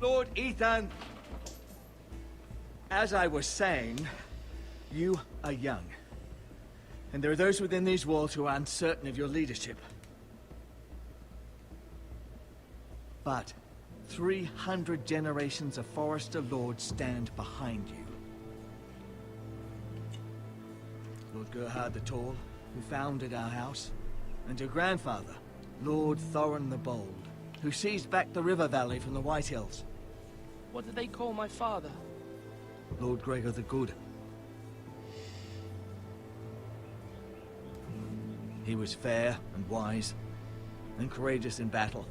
Lord Ethan, as I was saying, you are young. And there are those within these walls who are uncertain of your leadership. But 300 generations of Forester Lords stand behind you. Lord Gerhard the Tall, who founded our house, and your grandfather, Lord Thorin the Bold, who seized back the river valley from the White Hills. What did they call my father? Lord Gregor the Good. He was fair and wise, and courageous in battle.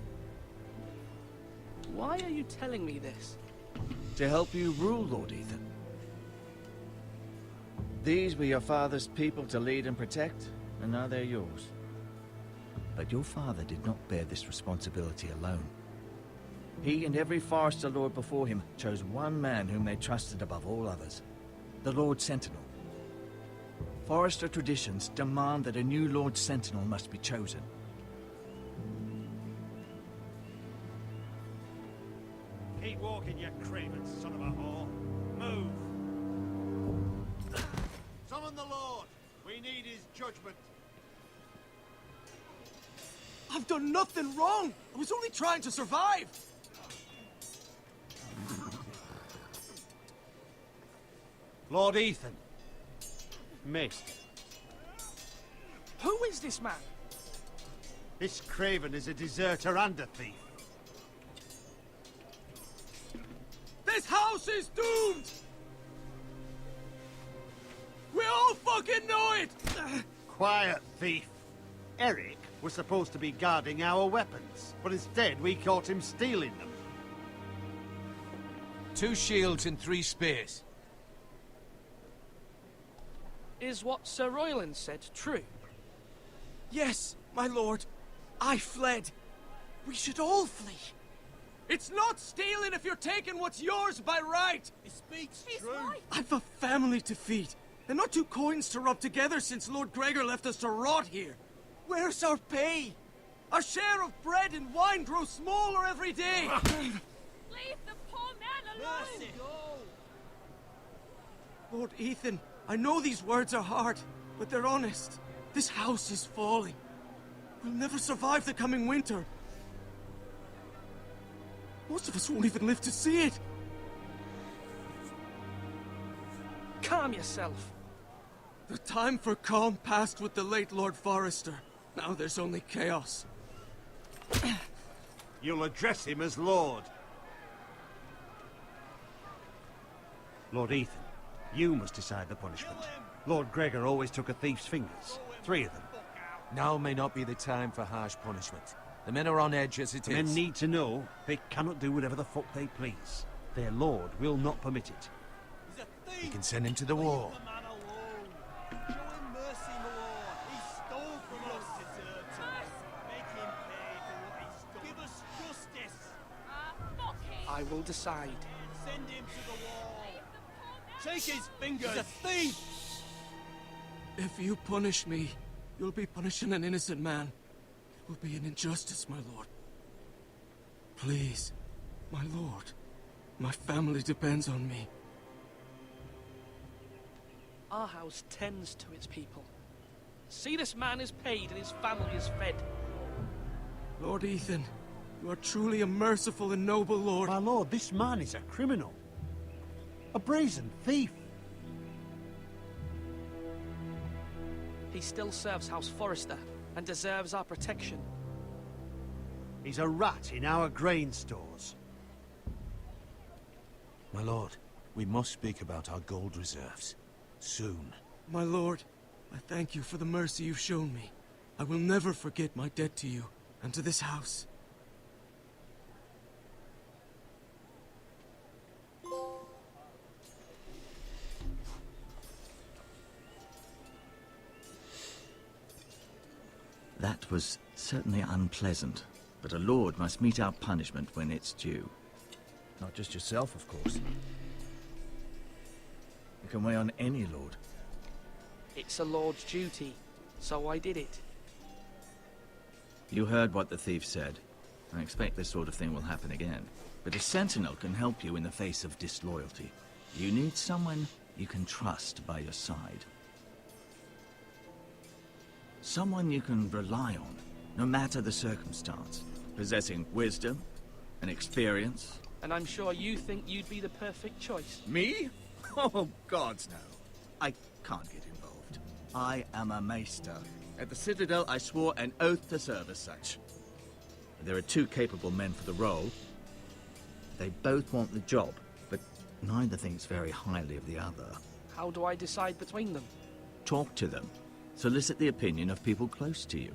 Why are you telling me this? To help you rule, Lord Ethan. These were your father's people to lead and protect, and now they're yours. But your father did not bear this responsibility alone. He and every Forester Lord before him chose one man whom they trusted above all others, the Lord Sentinel. Forester traditions demand that a new Lord Sentinel must be chosen. Keep walking, you craven son of a whore. Move! Summon the Lord! We need his judgment. I've done nothing wrong! I was only trying to survive! Lord Ethan. Missed. Who is this man? This craven is a deserter and a thief. This house is doomed! We all fucking know it! Quiet, thief. Eric was supposed to be guarding our weapons, but instead we caught him stealing them. 2 shields and 3 spears. Is what Sir Royland said true? Yes, my lord. I fled. We should all flee. It's not stealing if you're taking what's yours by right! He speaks He's true. right. I've a family to feed, and not 2 coins to rub together since Lord Gregor left us to rot here. Where's our pay? Our share of bread and wine grows smaller every day. Leave the poor man alone! Lord Ethan, I know these words are hard, but they're honest. This house is falling. We'll never survive the coming winter. Most of us won't even live to see it. Calm yourself. The time for calm passed with the late Lord Forester. Now there's only chaos. You'll address him as Lord. Lord Ethan, you must decide the punishment. Lord Gregor always took a thief's fingers. 3 of them. Now may not be the time for harsh punishment. The men are on edge as it is. Men need to know they cannot do whatever the fuck they please. Their lord will not permit it. We can send him to the war. I will decide. Send him to the wall. Take his fingers. He's a thief. If you punish me, you'll be punishing an innocent man. It will be an injustice, my lord. Please, my lord. My family depends on me. Our house tends to its people. See, this man is paid and his family is fed. Lord Ethan, you are truly a merciful and noble lord. My lord, this man is a criminal. A brazen thief. He still serves House Forester and deserves our protection. He's a rat in our grain stores. My lord, we must speak about our gold reserves. Soon. My lord, I thank you for the mercy you've shown me. I will never forget my debt to you and to this house. That was certainly unpleasant, but a lord must mete out punishment when it's due. Not just yourself, of course. It can weigh on any lord. It's a lord's duty, so I did it. You heard what the thief said. I expect this sort of thing will happen again. But a sentinel can help you in the face of disloyalty. You need someone you can trust by your side. Someone you can rely on, no matter the circumstance. Possessing wisdom and experience. And I'm sure you think you'd be the perfect choice. Me? Oh, gods no. I can't get involved. I am a maester. At the Citadel, I swore an oath to serve as such. There are two capable men for the role. They both want the job, but neither thinks very highly of the other. How do I decide between them? Talk to them. Solicit the opinion of people close to you.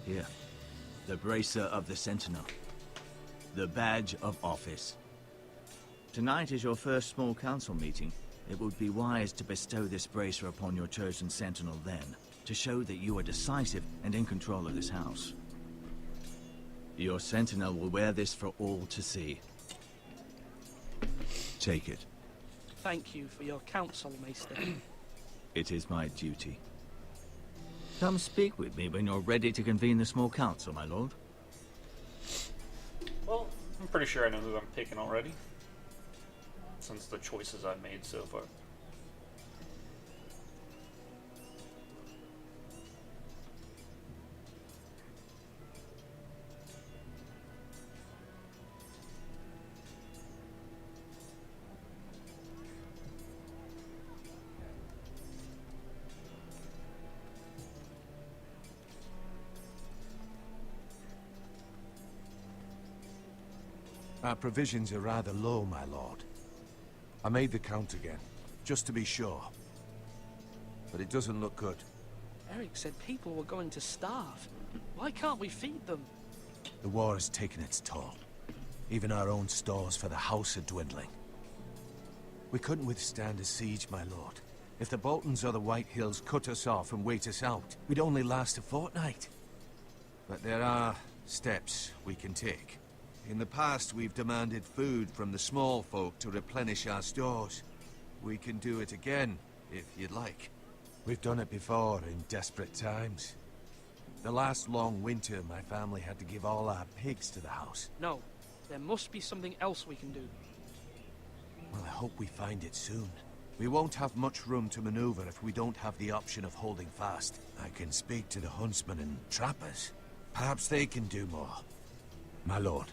Here. The bracer of the Sentinel. The badge of office. Tonight is your first small council meeting. It would be wise to bestow this bracer upon your chosen Sentinel then, to show that you are decisive and in control of this house. Your Sentinel will wear this for all to see. Take it. Thank you for your counsel, Maester. It is my duty. Come speak with me when you're ready to convene the small council, my lord. Well, I'm pretty sure I know who I'm picking already, since the choices I've made so far. Our provisions are rather low, my lord. I made the count again, just to be sure. But it doesn't look good. Eric said people were going to starve. Why can't we feed them? The war has taken its toll. Even our own stores for the house are dwindling. We couldn't withstand a siege, my lord. If the Boltons or the White Hills cut us off and wait us out, we'd only last a fortnight. But there are steps we can take. In the past, we've demanded food from the small folk to replenish our stores. We can do it again, if you'd like. We've done it before in desperate times. The last long winter, my family had to give all our pigs to the house. No, there must be something else we can do. Well, I hope we find it soon. We won't have much room to maneuver if we don't have the option of holding fast. I can speak to the huntsmen and trappers. Perhaps they can do more. My lord.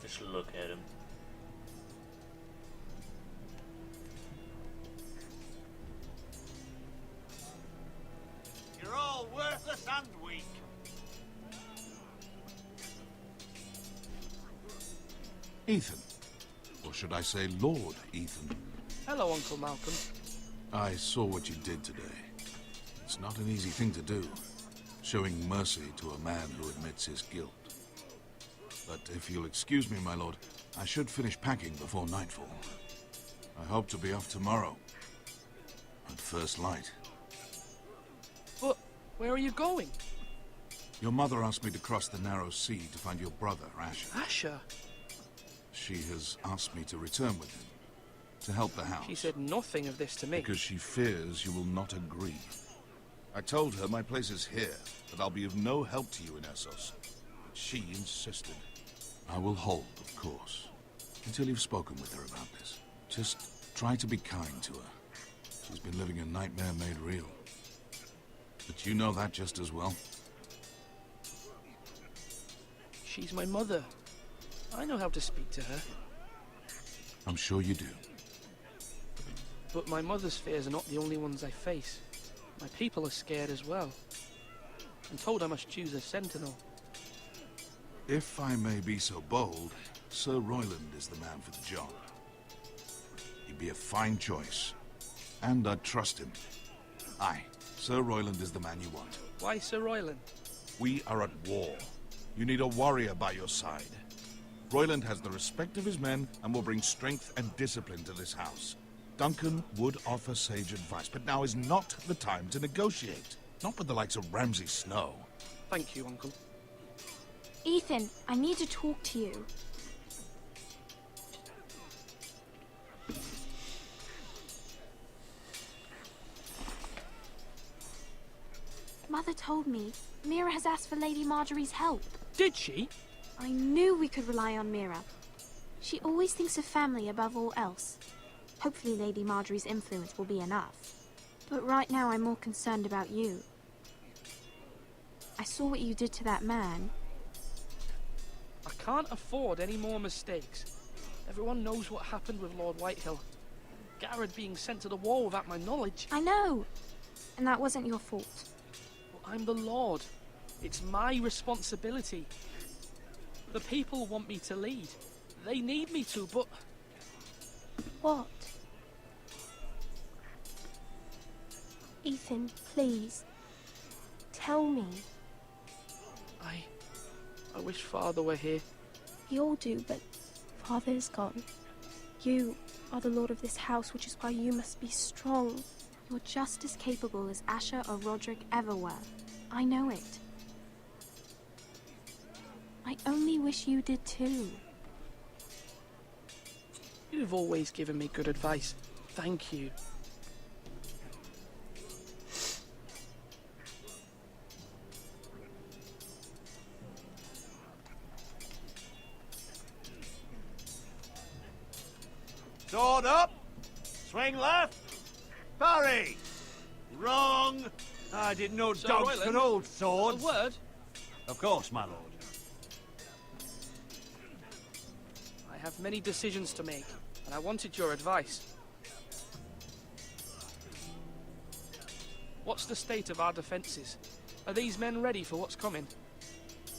Just look at him. You're all worthless and weak. Ethan. Or should I say Lord Ethan? Hello, Uncle Malcolm. I saw what you did today. It's not an easy thing to do, showing mercy to a man who admits his guilt. But if you'll excuse me, my lord, I should finish packing before nightfall. I hope to be off tomorrow. At first light. But where are you going? Your mother asked me to cross the narrow sea to find your brother, Asher. Asher? She has asked me to return with him, to help the house. She said nothing of this to me. Because she fears you will not agree. I told her my place is here, that I'll be of no help to you in Essos. But she insisted. I will hold, of course, until you've spoken with her about this. Just try to be kind to her. She's been living a nightmare made real. But you know that just as well. She's my mother. I know how to speak to her. I'm sure you do. But my mother's fears are not the only ones I face. My people are scared as well. I'm told I must choose a sentinel. If I may be so bold, Sir Royland is the man for the job. He'd be a fine choice. And I'd trust him. Aye, Sir Royland is the man you want. Why Sir Royland? We are at war. You need a warrior by your side. Royland has the respect of his men and will bring strength and discipline to this house. Duncan would offer sage advice, but now is not the time to negotiate. Not with the likes of Ramsay Snow. Thank you, Uncle. Ethan, I need to talk to you. Mother told me Mira has asked for Lady Marjorie's help. Did she? I knew we could rely on Mira. She always thinks of family above all else. Hopefully Lady Marjorie's influence will be enough. But right now I'm more concerned about you. I saw what you did to that man. I can't afford any more mistakes. Everyone knows what happened with Lord Whitehill. Garrett being sent to the war without my knowledge. I know. And that wasn't your fault. Well, I'm the Lord. It's my responsibility. The people want me to lead. They need me to, but... What? Ethan, please. Tell me. I wish Father were here. We all do, but Father is gone. You are the lord of this house, which is why you must be strong. You're just as capable as Asher or Roderick ever were. I know it. I only wish you did too. You've always given me good advice. Thank you. Sword up! Swing left! Parry! Wrong! I didn't know Sir dogs Royland, could hold A swords. word? Of course, my lord. I have many decisions to make, and I wanted your advice. What's the state of our defences? Are these men ready for what's coming?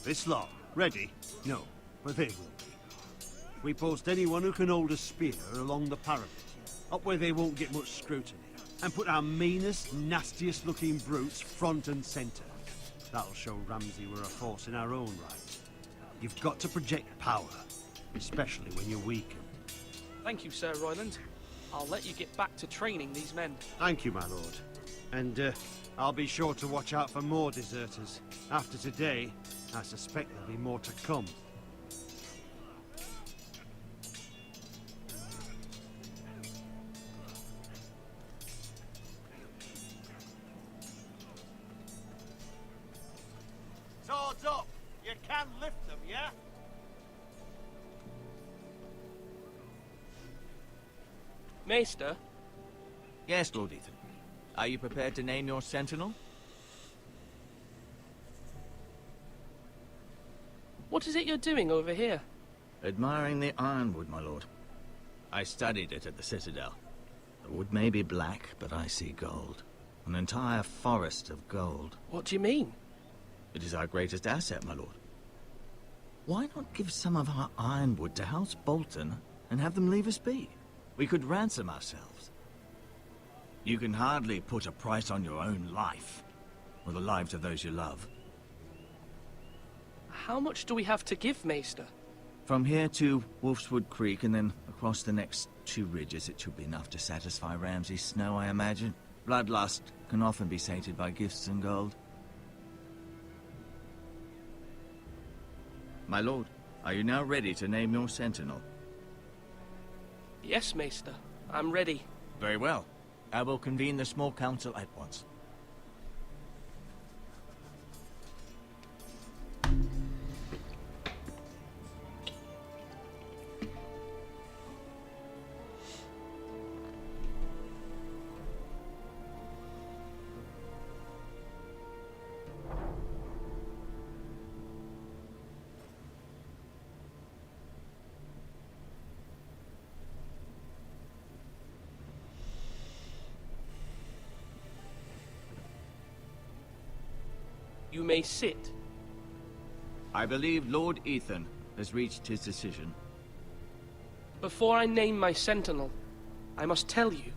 This lot, ready? No, but they will be. We post anyone who can hold a spear along the parapet, up where they won't get much scrutiny, and put our meanest, nastiest looking brutes front and centre. That'll show Ramsay we're a force in our own right. You've got to project power, especially when you're weakened. Thank you, Sir Royland. I'll let you get back to training these men. Thank you, my lord. And I'll be sure to watch out for more deserters. After today, I suspect there'll be more to come. Swords up! You can lift them, yeah? Maester, Yes, Lord Ethan. Are you prepared to name your sentinel? what is it you're doing over here? Admiring the ironwood, my lord. I studied it at the Citadel. The wood may be black, but I see gold. An entire forest of gold. What do you mean? It is our greatest asset, my lord. Why not give some of our ironwood to House Bolton and have them leave us be? We could ransom ourselves. You can hardly put a price on your own life, or the lives of those you love. How much do we have to give, Maester? From here to Wolfswood Creek and then across the next 2 ridges, it should be enough to satisfy Ramsay Snow, I imagine. Bloodlust can often be sated by gifts and gold. My lord, are you now ready to name your sentinel? Yes, Maester. I'm ready. Very well. I will convene the small council at once. You may sit. I believe Lord Ethan has reached his decision. Before I name my sentinel, I must tell you.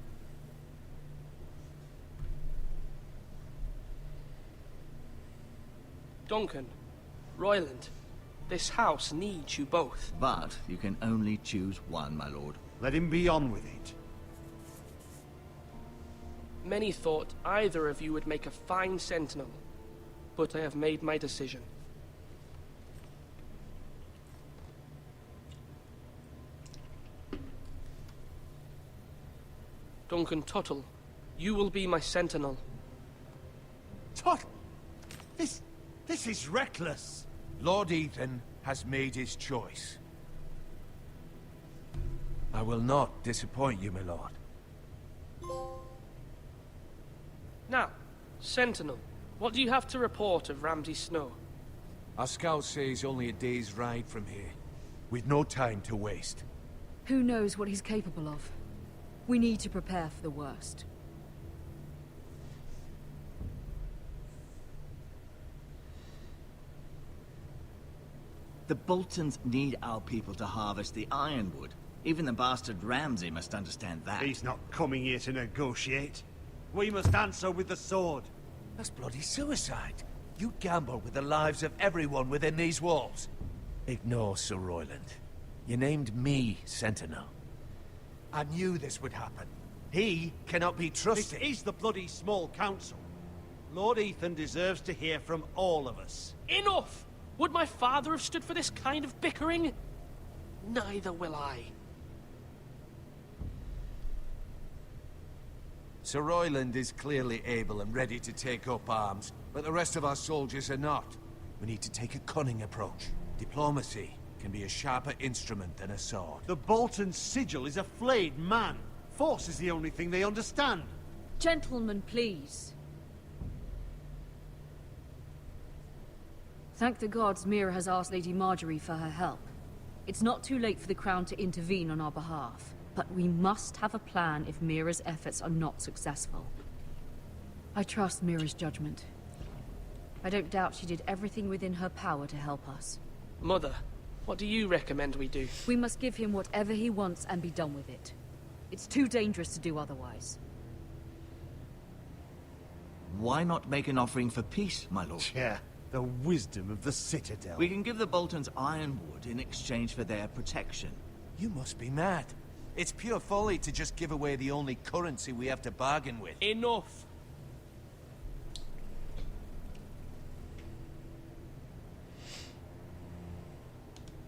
Duncan, Royland, this house needs you both. But you can only choose one, my lord. Let him be on with it. Many thought either of you would make a fine sentinel, but I have made my decision. Duncan Tuttle, you will be my sentinel. Tuttle? This is reckless. Lord Ethan has made his choice. I will not disappoint you, my lord. Now, Sentinel, what do you have to report of Ramsay Snow? Our scouts say he's only a day's ride from here. We've no time to waste. Who knows what he's capable of? We need to prepare for the worst. The Boltons need our people to harvest the ironwood. Even the bastard Ramsay must understand that. He's not coming here to negotiate. We must answer with the sword. That's bloody suicide. You gamble with the lives of everyone within these walls. Ignore Sir Royland. You named me Sentinel. I knew this would happen. He cannot be trusted. This is the bloody small council. Lord Ethan deserves to hear from all of us. Enough! Would my father have stood for this kind of bickering? Neither will I. Sir Royland is clearly able and ready to take up arms, but the rest of our soldiers are not. We need to take a cunning approach. Diplomacy can be a sharper instrument than a sword. The Bolton sigil is a flayed man. Force is the only thing they understand. Gentlemen, please. Thank the gods Mira has asked Lady Marjorie for her help. It's not too late for the Crown to intervene on our behalf, but we must have a plan if Mira's efforts are not successful. I trust Mira's judgment. I don't doubt she did everything within her power to help us. Mother, what do you recommend we do? We must give him whatever he wants and be done with it. It's too dangerous to do otherwise. Why not make an offering for peace, my lord? Yeah, the wisdom of the Citadel. We can give the Boltons ironwood in exchange for their protection. You must be mad. It's pure folly to just give away the only currency we have to bargain with. Enough!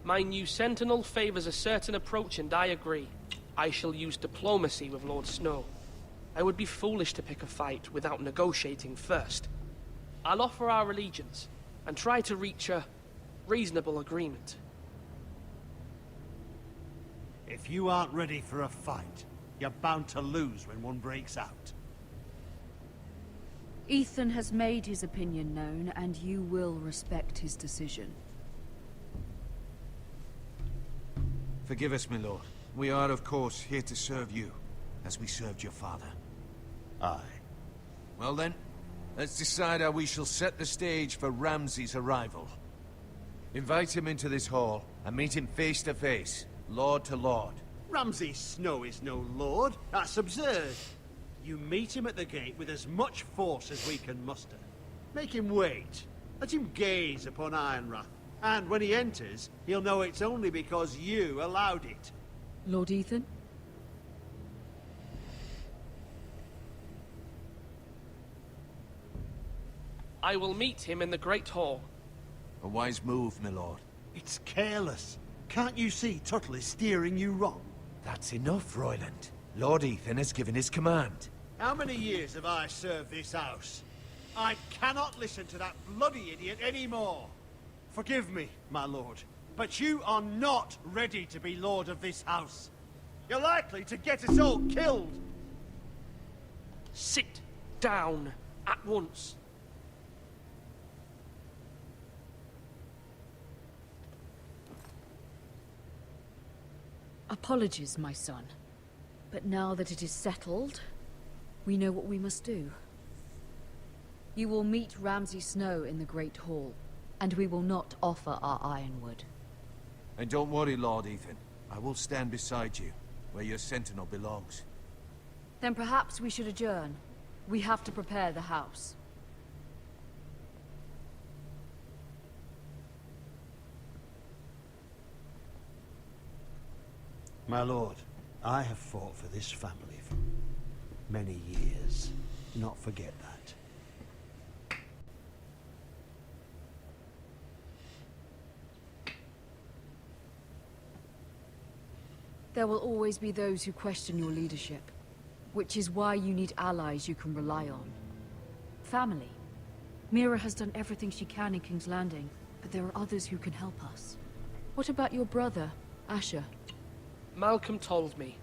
My new Sentinel favors a certain approach, and I agree. I shall use diplomacy with Lord Snow. I would be foolish to pick a fight without negotiating first. I'll offer our allegiance, and try to reach a reasonable agreement. If you aren't ready for a fight, you're bound to lose when one breaks out. Ethan has made his opinion known, and you will respect his decision. Forgive us, my lord. We are, of course, here to serve you, as we served your father. Aye. Well then, let's decide how we shall set the stage for Ramsay's arrival. Invite him into this hall, and meet him face to face, lord to lord. Ramsay Snow is no lord. That's absurd. You meet him at the gate with as much force as we can muster. Make him wait. Let him gaze upon Ironrath. And when he enters, he'll know it's only because you allowed it. Lord Ethan? I will meet him in the Great Hall. A wise move, my lord. It's careless. Can't you see Tuttle is steering you wrong? That's enough, Royland. Lord Ethan has given his command. How many years have I served this house? I cannot listen to that bloody idiot anymore. Forgive me, my lord, but you are not ready to be lord of this house. You're likely to get us all killed. Sit down at once. Apologies, my son. But now that it is settled, we know what we must do. You will meet Ramsay Snow in the Great Hall, and we will not offer our ironwood. And don't worry, Lord Ethan. I will stand beside you, where your sentinel belongs. Then perhaps we should adjourn. We have to prepare the house. My lord, I have fought for this family for many years. Do not forget that. There will always be those who question your leadership, which is why you need allies you can rely on. Family. Mira has done everything she can in King's Landing, but there are others who can help us. What about your brother, Asher? Malcolm told me.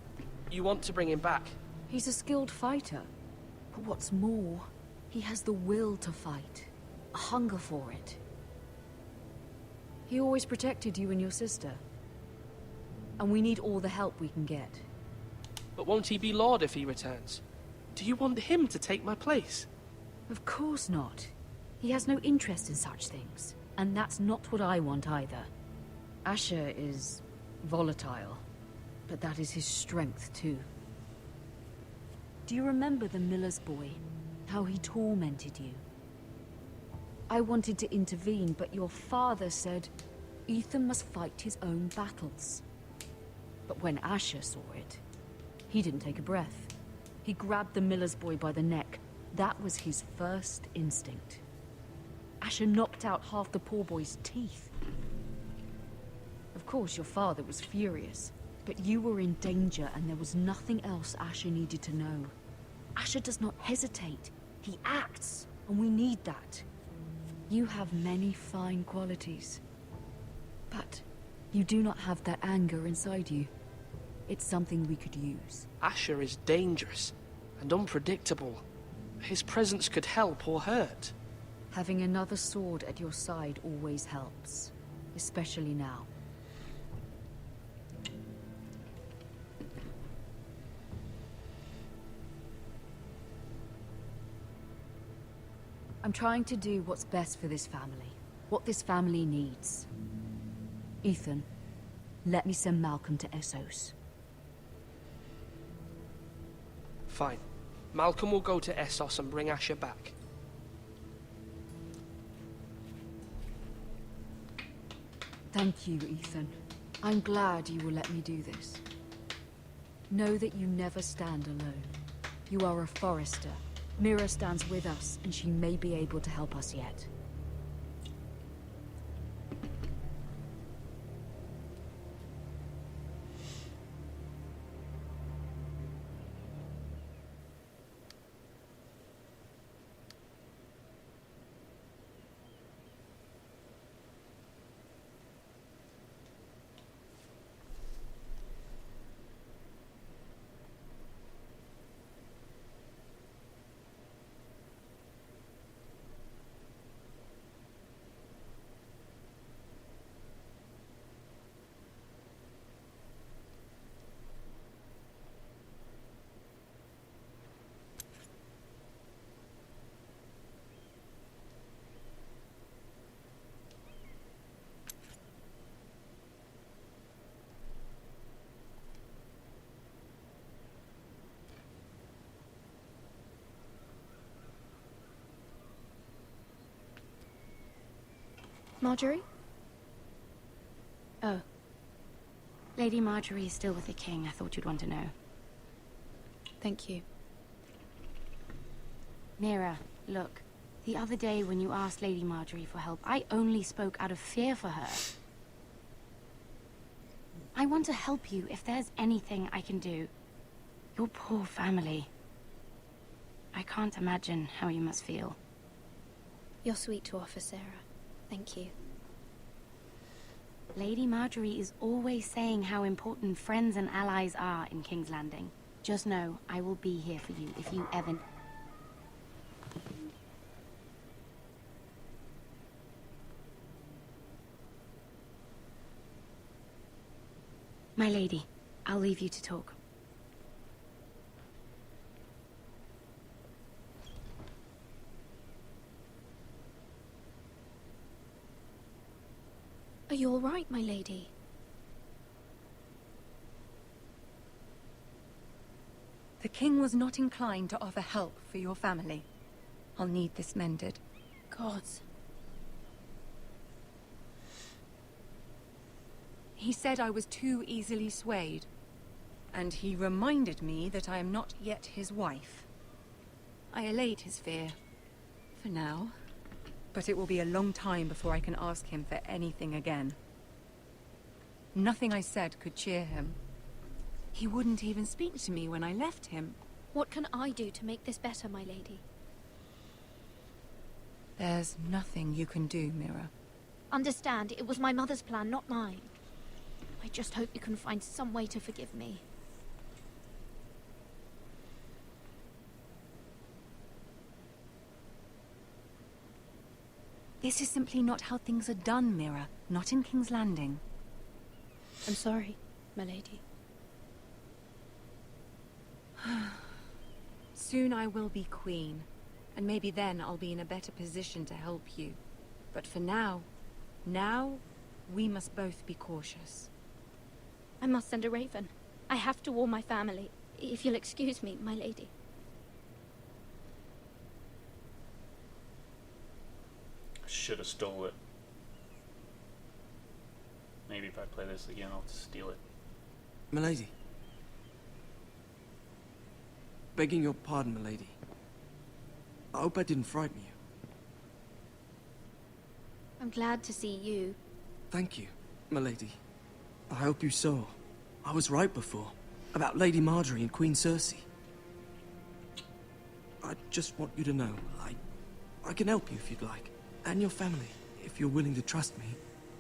You want to bring him back? He's a skilled fighter. But what's more, he has the will to fight. A hunger for it. He always protected you and your sister. And we need all the help we can get. But won't he be Lord if he returns? Do you want him to take my place? Of course not. He has no interest in such things. And that's not what I want either. Asher is volatile. But that is his strength too. Do you remember the miller's boy? How he tormented you? I wanted to intervene, but your father said Ethan must fight his own battles. But when Asher saw it, he didn't take a breath. He grabbed the miller's boy by the neck. That was his first instinct. Asher knocked out half the poor boy's teeth. Of course, your father was furious, but you were in danger and there was nothing else Asher needed to know. Asher does not hesitate. He acts, and we need that. You have many fine qualities. But you do not have that anger inside you. It's something we could use. Asher is dangerous and unpredictable. His presence could help or hurt. Having another sword at your side always helps, especially now. I'm trying to do what's best for this family. What this family needs. Ethan, let me send Malcolm to Essos. Fine. Malcolm will go to Essos and bring Asher back. Thank you, Ethan. I'm glad you will let me do this. Know that you never stand alone. You are a Forester. Mira stands with us, and she may be able to help us yet. Marjorie? Oh. Lady Marjorie is still with the king. I thought you'd want to know. Thank you. Mira, look. The other day when you asked Lady Marjorie for help, I only spoke out of fear for her. I want to help you if there's anything I can do. Your poor family. I can't imagine how you must feel. You're sweet to offer, Sarah. Thank you. Lady Marjorie is always saying how important friends and allies are in King's Landing. Just know, I will be here for you if you ever... My lady, I'll leave you to talk. Are you all right, my lady? The king was not inclined to offer help for your family. I'll need this mended. Gods. He said I was too easily swayed. And he reminded me that I am not yet his wife. I allayed his fear. For now. But it will be a long time before I can ask him for anything again. Nothing I said could cheer him. He wouldn't even speak to me when I left him. What can I do to make this better, my lady? There's nothing you can do, Mira. Understand, it was my mother's plan, not mine. I just hope you can find some way to forgive me. This is simply not how things are done, Mira. Not in King's Landing. I'm sorry, my lady. Soon I will be queen, and maybe then I'll be in a better position to help you. But for now, we must both be cautious. I must send a raven. I have to warn my family. If you'll excuse me, my lady. Should have stole it. Maybe if I play this again, I'll steal it. Milady. Begging your pardon, milady. I hope I didn't frighten you. I'm glad to see you. Thank you, milady. I hope you saw. I was right before. About Lady Marjorie and Queen Cersei. I just want you to know, I can help you if you'd like. And your family, if you're willing to trust me.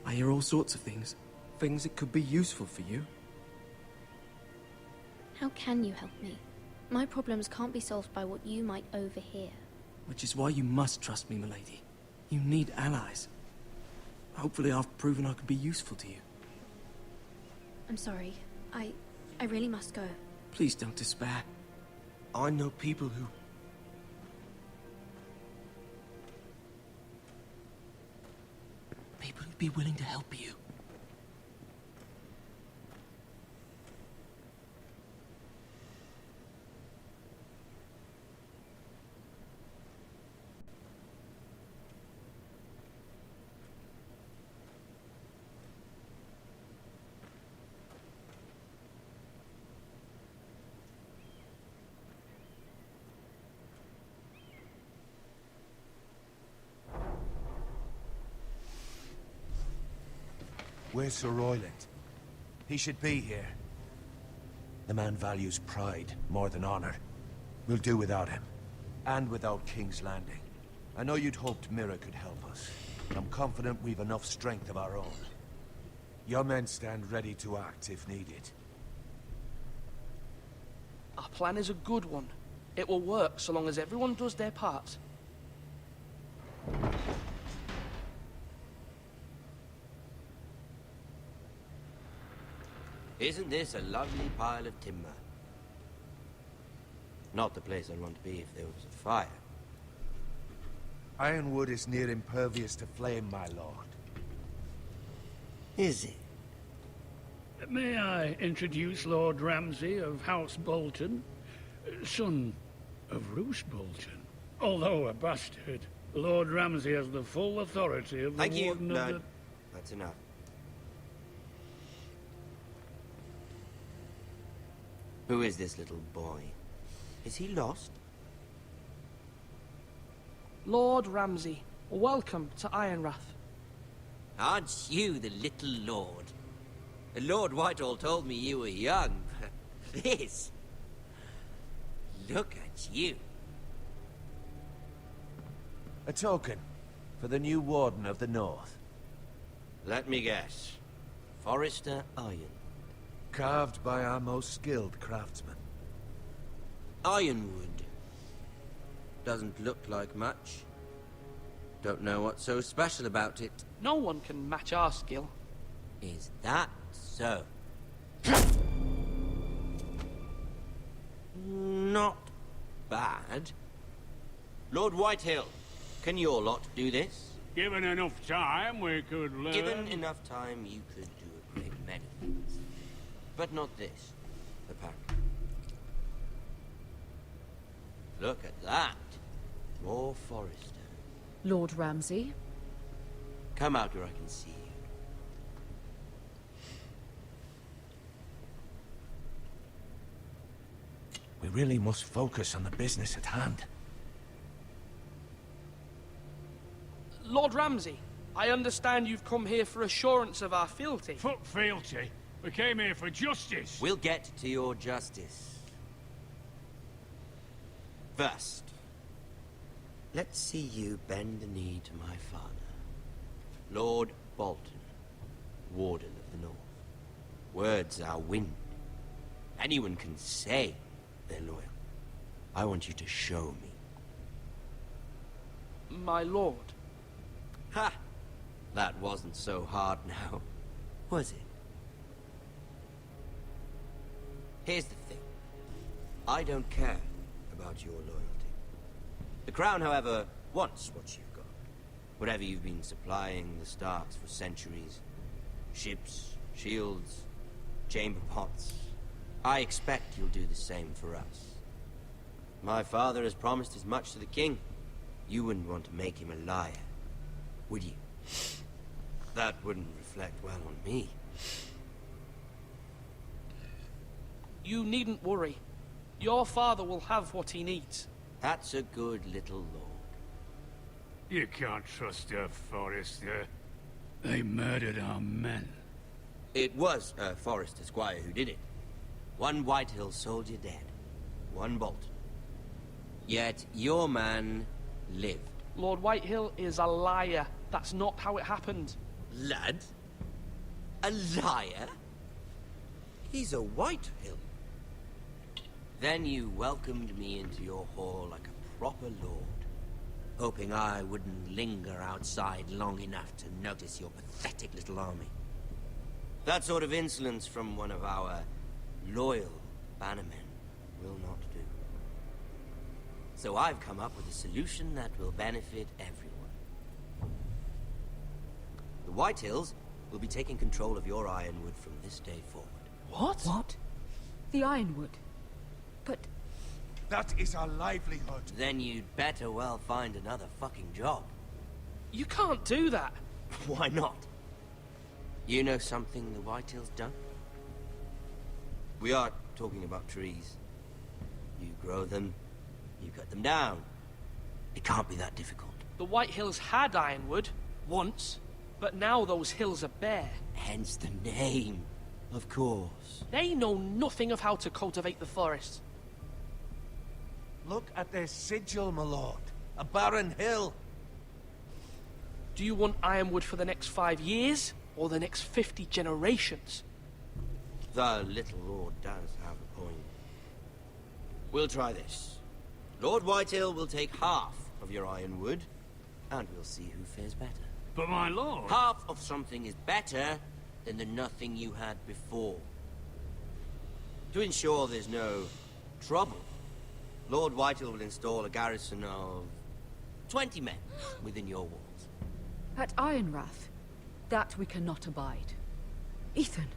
I hear all sorts of things. Things that could be useful for you. How can you help me? My problems can't be solved by what you might overhear. Which is why you must trust me, milady. You need allies. Hopefully I've proven I can be useful to you. I'm sorry. I really must go. Please don't despair. I know people who'd be willing to help you. Where's Sir Royland? He should be here. The man values pride more than honor. We'll do without him. And without King's Landing. I know you'd hoped Mira could help us. I'm confident we've enough strength of our own. Your men stand ready to act if needed. Our plan is a good one. It will work so long as everyone does their part. Isn't this a lovely pile of timber? Not the place I'd want to be if there was a fire. Ironwood is near impervious to flame, my lord. Is it? May I introduce Lord Ramsay of House Bolton, son of Roose Bolton. Although a bastard, Lord Ramsay has the full authority of the Thank you. Warden of the... That's enough. Who is this little boy? Is he lost? Lord Ramsay, welcome to Ironrath. Aren't you the little lord? Lord Whitehall told me you were young, but this... Look at you. A token for the new Warden of the North. Let me guess. Forrester Iron. Carved by our most skilled craftsmen. Ironwood. Doesn't look like much. Don't know what's so special about it. No one can match our skill. Is that so? Not bad. Lord Whitehill, can your lot do this? Given enough time, we could learn... Given enough time, you could do a great many things. But not this, apparently. Look at that. More Forrester. Lord Ramsay? Come out where I can see you. We really must focus on the business at hand. Lord Ramsay, I understand you've come here for assurance of our fealty. Fuck fealty. We came here for justice. We'll get to your justice. First, Let's see you bend the knee to my father, Lord Bolton, Warden of the North. Words are wind. Anyone can say they're loyal. I want you to show me. My lord. Ha! That wasn't so hard now, was it? Here's the thing. I don't care about your loyalty. The Crown, however, wants what you've got. Whatever you've been supplying the Starks for centuries. Ships, shields, chamber pots. I expect you'll do the same for us. My father has promised as much to the king. You wouldn't want to make him a liar, would you? That wouldn't reflect well on me. You needn't worry. Your father will have what he needs. That's a good little lord. You can't trust her, Forrester. They murdered our men. It was a Forrester squire who did it. One Whitehill soldier dead. One Bolton. Yet your man lived. Lord Whitehill is a liar. That's not how it happened. Lad? A liar? He's a Whitehill. Then you welcomed me into your hall like a proper lord, hoping I wouldn't linger outside long enough to notice your pathetic little army. That sort of insolence from one of our loyal bannermen will not do. So I've come up with a solution that will benefit everyone. The Whitehills will be taking control of your Ironwood from this day forward. What? What? The Ironwood? But... That is our livelihood. Then you'd better well find another fucking job. You can't do that. Why not? You know something the Whitehill's done? We are talking about trees. You grow them, you cut them down. It can't be that difficult. The Whitehills had Ironwood, once, but now those hills are bare. Hence the name, of course. They know nothing of how to cultivate the forest. Look at their sigil, my lord. A barren hill. Do you want Ironwood for the next 5 years, or the next 50 generations? The little lord does have a point. We'll try this. Lord Whitehill will take half of your Ironwood, and we'll see who fares better. But my lord... Half of something is better than the nothing you had before. To ensure there's no trouble, Lord Whitehill will install a garrison of 20 men within your walls. At Ironrath, that we cannot abide. Ethan.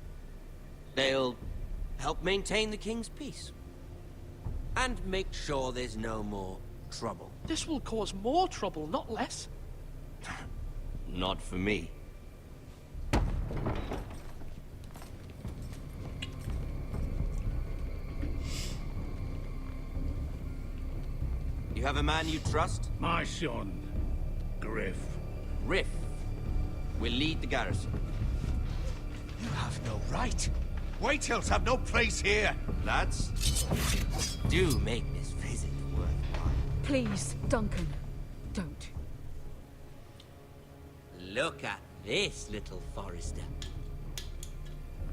They'll help maintain the king's peace. And make sure there's no more trouble. This will cause more trouble, not less. Not for me. You have a man you trust? My son, Griff. Griff will lead the garrison. You have no right. Whitehills have no place here. Lads, do make this visit worthwhile. Please, Duncan, don't. Look at this, little Forrester.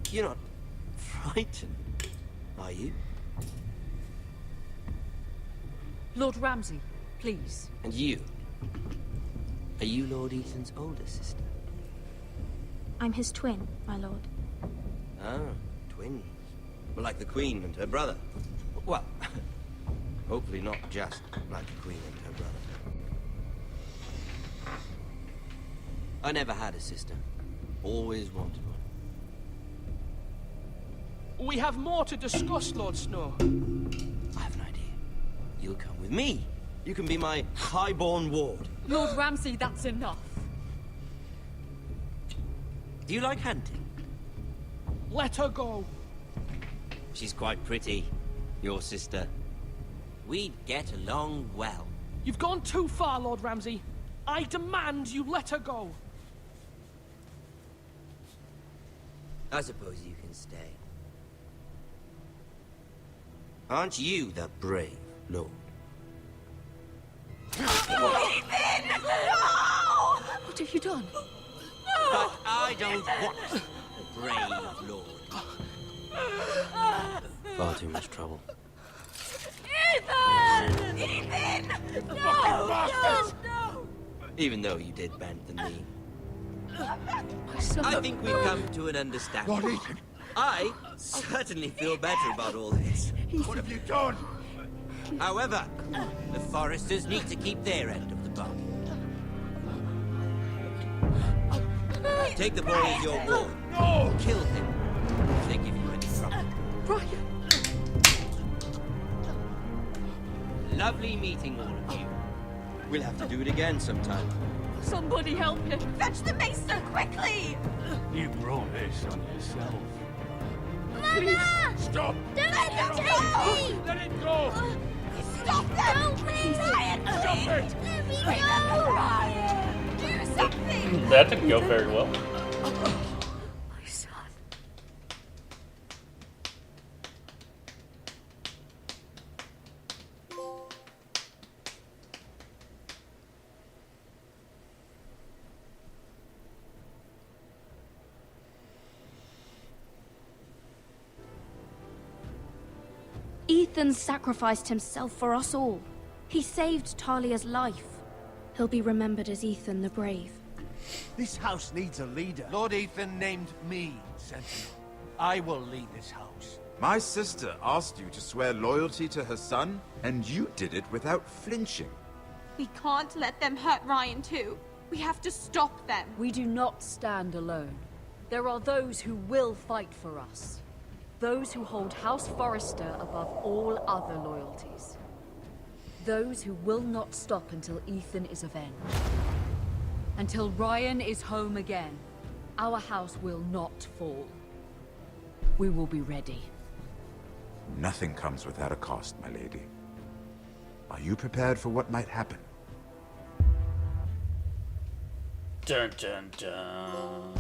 You're not frightened, are you? Lord Ramsay, please. And you? Are you Lord Ethan's older sister? I'm his twin, my lord. Ah, twins. Well, like the Queen and her brother. Well, hopefully not just like the Queen and her brother. I never had a sister. Always wanted one. We have more to discuss, Lord Snow. I have an idea. You'll come with me. You can be my highborn ward. Lord Ramsay, that's enough. Do you like hunting? Let her go. She's quite pretty, your sister. We'd get along well. You've gone too far, Lord Ramsay. I demand you let her go. I suppose you can stay. Aren't you the brave lord? What have you done? But I don't want a brave lord. Far too much trouble. Ethan! Ethan! No! No! No! Even though you did bend the knee. My son. I think we've come to an understanding. Lord Ethan! I certainly feel better about all this. What have you done? However, the Foresters need to keep their end of the bargain. Take the boy as your ward. No! Kill him if they give you any trouble. Ryan! Lovely meeting all of you. We'll have to do it again sometime. Somebody help him! Fetch the maester quickly! You brought this on yourself. Mama! Stop! Don't let them take me! Let it go! Stop them! Help me! Ryan, please! Stop it! Let me go! Ryan! Do something! That didn't go very well. My son. Ethan sacrificed himself for us all. He saved Talia's life. He'll be remembered as Ethan the Brave. This house needs a leader. Lord Ethan named me Sentinel. I will lead this house. My sister asked you to swear loyalty to her son, and you did it without flinching. We can't let them hurt Ryan too. We have to stop them. We do not stand alone. There are those who will fight for us. Those who hold House Forrester above all other loyalties. Those who will not stop until Ethan is avenged. Until Ryan is home again, our house will not fall. We will be ready. Nothing comes without a cost, my lady. Are you prepared for what might happen? Dun dun dun.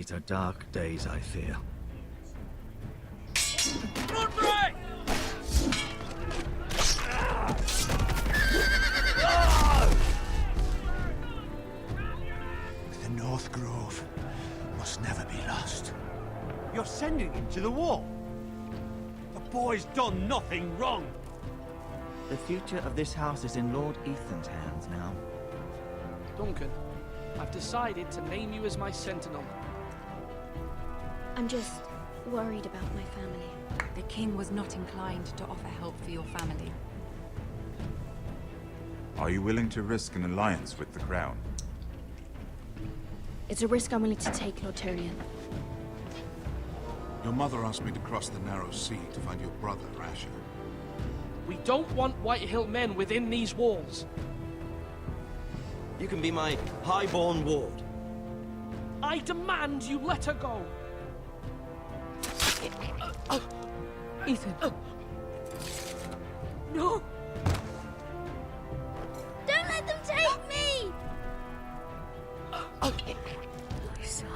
These are dark days, I fear. The North Grove must never be lost. You're sending him to the war? The boy's done nothing wrong. The future of this house is in Lord Ethan's hands now. Duncan, I've decided to name you as my sentinel. I'm just worried about my family. The king was not inclined to offer help for your family. Are you willing to risk an alliance with the Crown? It's a risk I'm willing to take, Lord Tyrion. Your mother asked me to cross the narrow sea to find your brother, Asher. We don't want Whitehill men within these walls. You can be my highborn ward. I demand you let her go. Ethan. No! Don't let them take me! My son.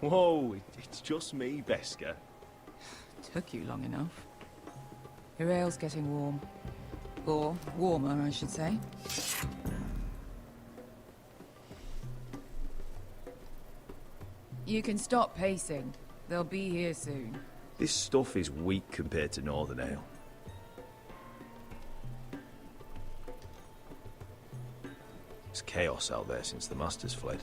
Whoa, it's just me, Beska. Took you long enough. Your ale's getting warm. Or warmer, I should say. You can stop pacing. They'll be here soon. This stuff is weak compared to Northern Ale. It's chaos out there since the Masters fled.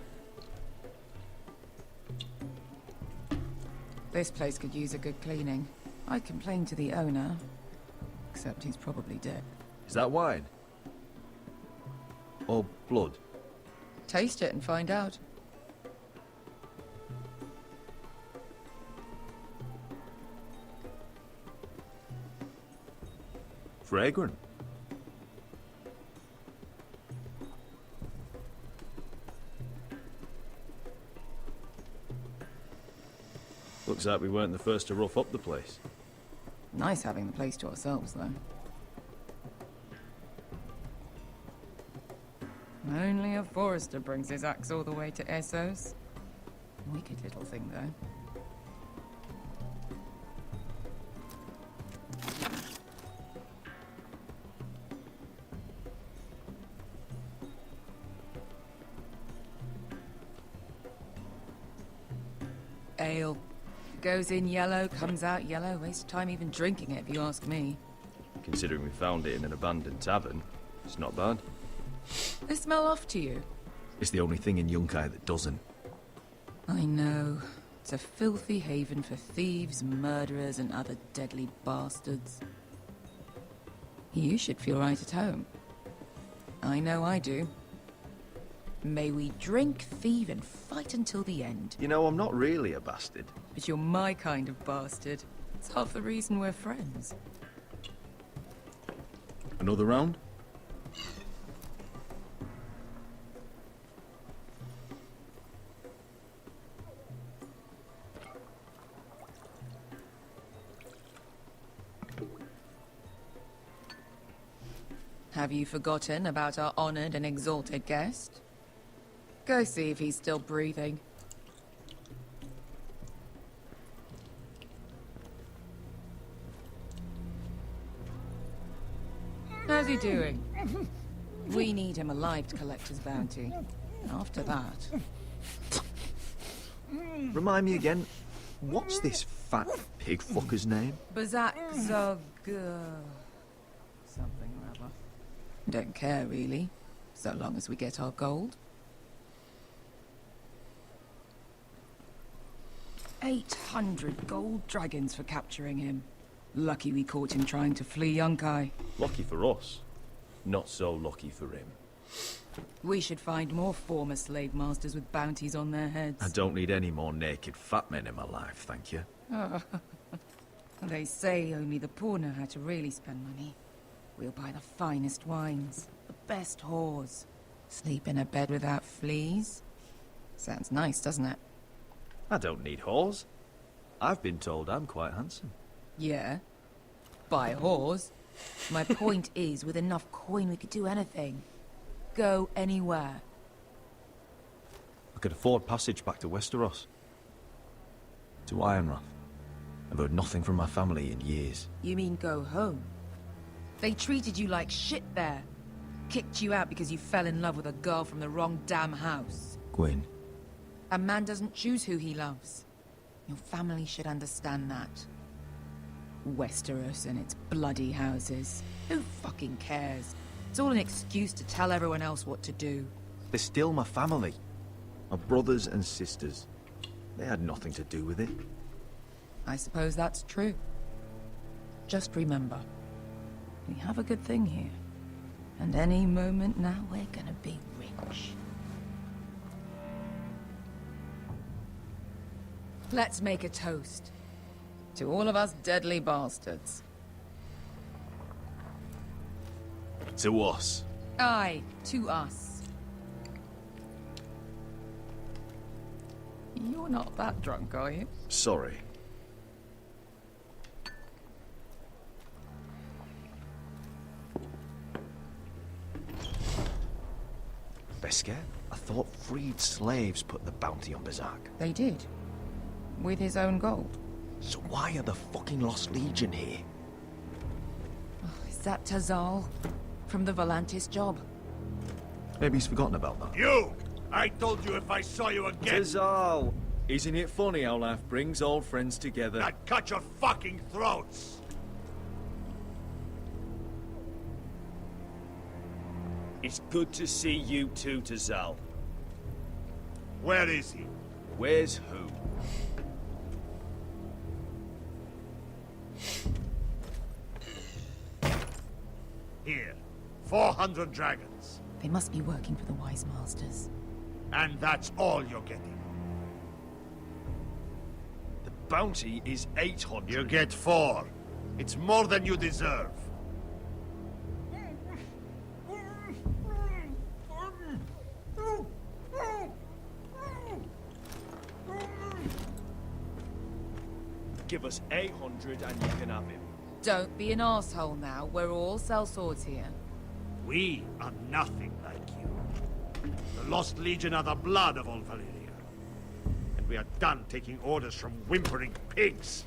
This place could use a good cleaning. I complained to the owner, except he's probably dead. Is that wine? Or blood? Taste it and find out. Fragrant. Looks like we weren't the first to rough up the place. Nice having the place to ourselves, though. Only a forester brings his axe all the way to Essos. Wicked little thing, though. Ale. Goes in yellow, comes out yellow. Waste time even drinking it, if you ask me. Considering we found it in an abandoned tavern, it's not bad. They smell off to you. It's the only thing in Yunkai that doesn't. I know. It's a filthy haven for thieves, murderers, and other deadly bastards. You should feel right at home. I know I do. May we drink, thieve, and fight until the end. You know, I'm not really a bastard. But you're my kind of bastard. It's half the reason we're friends. Another round? Have you forgotten about our honored and exalted guest? Go see if he's still breathing. How's he doing? We need him alive to collect his bounty. After that... Remind me again, what's this fat pig fucker's name? Bazak Zog... something or other. Don't care, really. So long as we get our gold. 800 gold dragons for capturing him. Lucky we caught him trying to flee Yunkai. Lucky for us. Not so lucky for him. We should find more former slave masters with bounties on their heads. I don't need any more naked fat men in my life, thank you. They say only the poor know how to really spend money. We'll buy the finest wines, the best whores, sleep in a bed without fleas. Sounds nice, doesn't it? I don't need whores. I've been told I'm quite handsome. Yeah. Buy whores. My point is, with enough coin we could do anything. Go anywhere. I could afford passage back to Westeros. To Ironrath. I've heard nothing from my family in years. You mean go home? They treated you like shit there. Kicked you out because you fell in love with a girl from the wrong damn house. Gwyn. A man doesn't choose who he loves. Your family should understand that. Westeros and its bloody houses. Who fucking cares? It's all an excuse to tell everyone else what to do. They're still my family. My brothers and sisters. They had nothing to do with it. I suppose that's true. Just remember, we have a good thing here. And any moment now, we're gonna be rich. Let's make a toast. To all of us deadly bastards. To us. Aye, to us. You're not that drunk, are you? Sorry. Beskar? I thought freed slaves put the bounty on Berserk. They did. With his own gold. So why are the fucking Lost Legion here? Oh, is that Tazal? From the Volantis job? Maybe he's forgotten about that. You! I told you if I saw you again... Tazal! Isn't it funny how life brings old friends together? I'd cut your fucking throats! It's good to see you too, Tazal. Where is he? Where's who? Here. 400 dragons. They must be working for the Wise Masters. And that's all you're getting. The bounty is 800. You get 4. It's more than you deserve. Give us 800 and you can have him. Don't be an asshole now. We're all sellswords here. We are nothing like you. The Lost Legion are the blood of all Valyria. And we are done taking orders from whimpering pigs.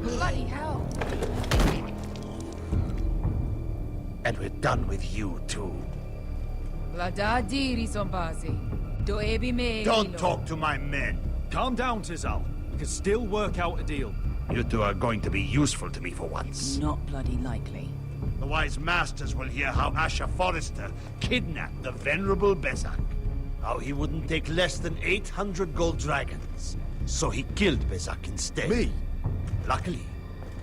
Bloody hell! And we're done with you, too. Don't talk to my men. Calm down, Tazal. We can still work out a deal. You two are going to be useful to me for once. Not bloody likely. The Wise Masters will hear how Asher Forrester kidnapped the venerable Bezak. How he wouldn't take less than 800 gold dragons. So he killed Bezak instead. Me? Luckily,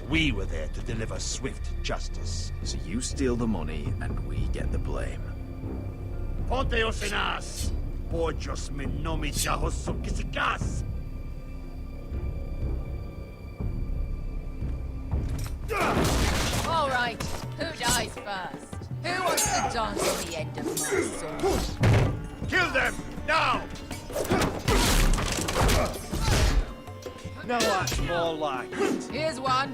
we were there to deliver swift justice. So you steal the money and we get the blame. Ponteos en as! Pojos me nomi jahos kisikas! All right, who dies first? Who wants to dance at the end of my sword? Kill them, now! Now that's more like it. Here's one.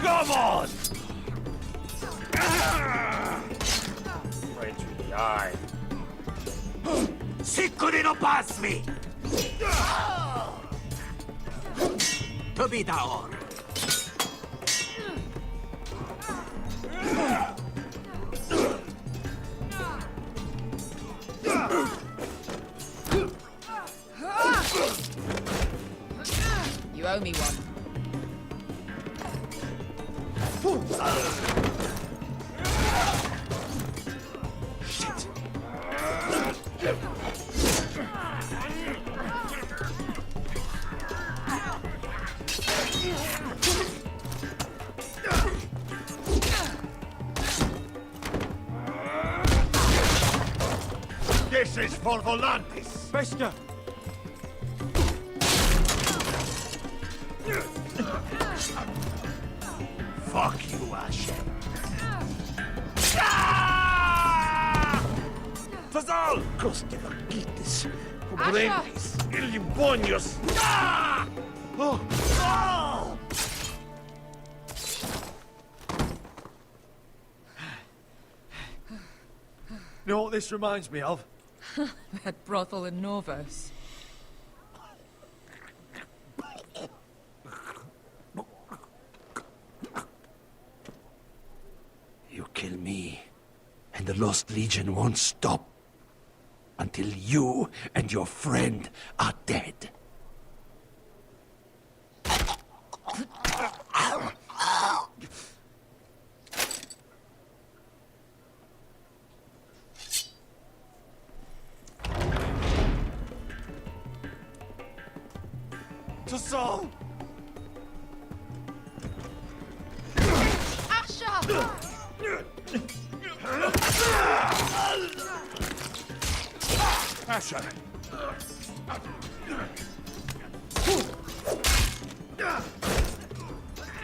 Come on! Right to the eye. Sicurino pass me! To be down. You owe me one. Shit! This is for Volantis! Bester! Fuck you, Asher. Fazal! Coste vaquites, Asher! cubrentes, ilimbonios! Oh! Oh! You know what this reminds me of? That brothel in Novos. You kill me, and the Lost Legion won't stop until you and your friend are dead. Tassal! Asher! Asher!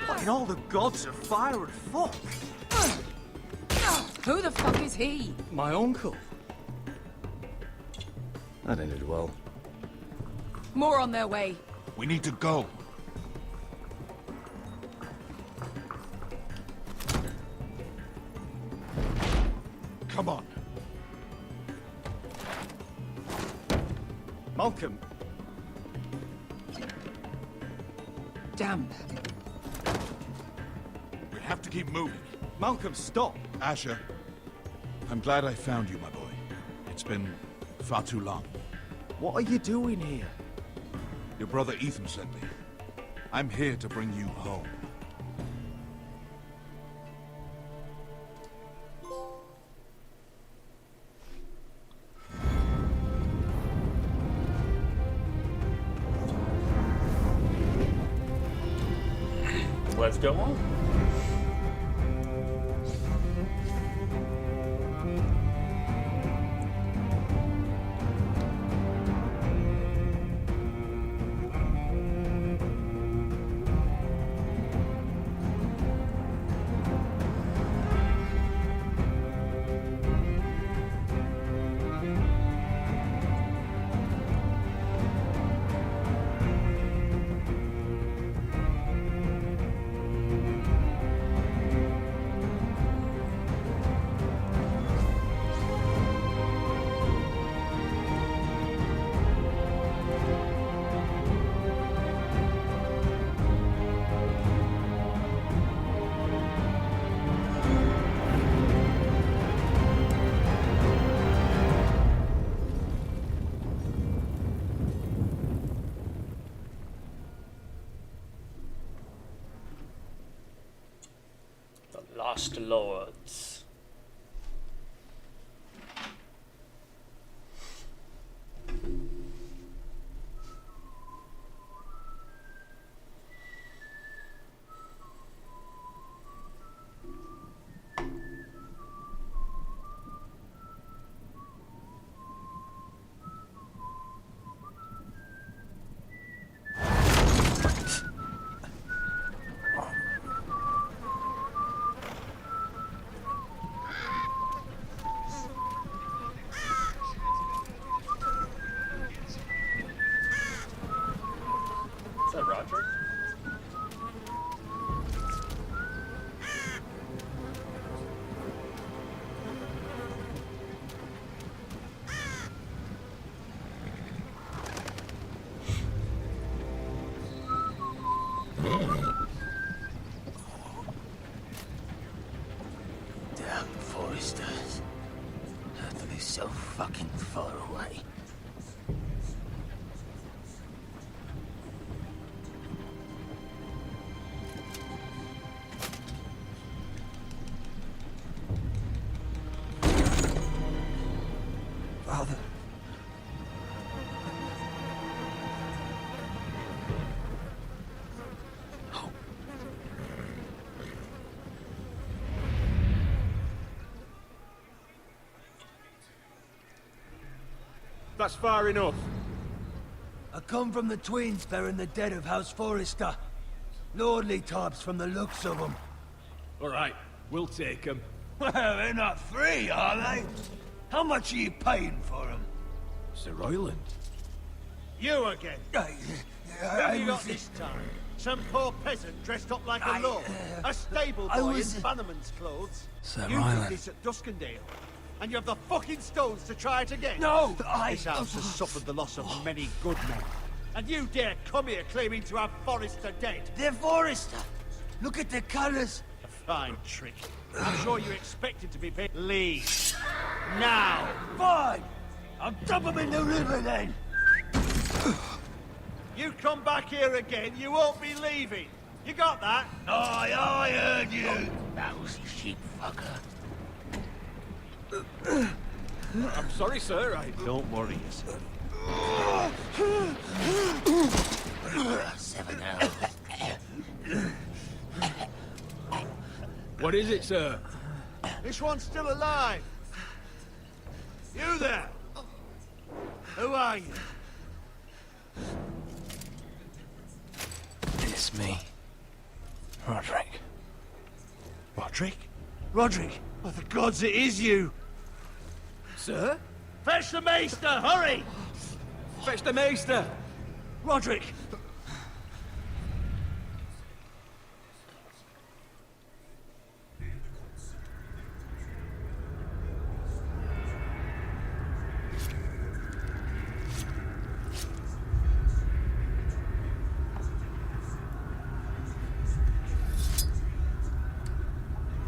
What in all the gods of fire and fuck? Who the fuck is he? My uncle. That ended well. More on their way. We need to go. Come on. Malcolm. Damn. We have to keep moving. Malcolm, stop. Asher, I'm glad I found you, my boy. It's been far too long. What are you doing here? Your brother Ethan sent me. I'm here to bring you home. Let's go on. Lost Lords. Is that Roger? Damn foresters. Have to be so fucking far away. Father. That's far enough. I come from the Twins bearing the dead of House Forrester. Lordly types from the looks of them. All right, we'll take them. Well, they're not free, are they? How much are you paying for them? Sir Royland. You again. Who have you got this time? Some poor peasant dressed up like a lord. A stable boy in Bannerman's clothes. Sir You Royland. did this at Duskendale. And you have the fucking stones to try it again. No, This house has suffered the loss of many good men. And you dare come here claiming to have Forrester dead. They're Forrester. Look at the colours. A fine trick. I'm sure you expected to be paid. Leave. Now. Fine. I'll dump them in the river then. You come back here again, you won't be leaving. You got that? Aye, I heard you. Lousy sheep fucker. I'm sorry, sir. Don't worry yourself. 7 hours. What is it, sir? This one's still alive. You there? Who are you? It's me. Roderick. Roderick? Roderick? By the gods, it is you. Sir? Fetch the maester, hurry! Fetch the maester! Roderick!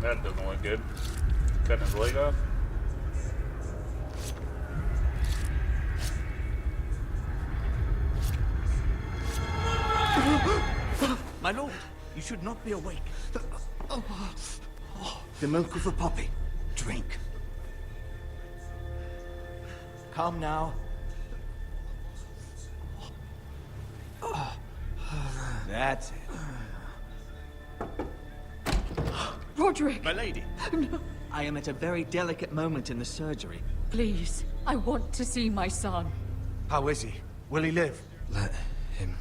That doesn't look good. Cutting his leg off. My lord, you should not be awake. The milk of the poppy. Drink. Come now. That's it. Roderick! My lady. No. I am at a very delicate moment in the surgery. Please, I want to see my son. How is he? Will he live? Let him.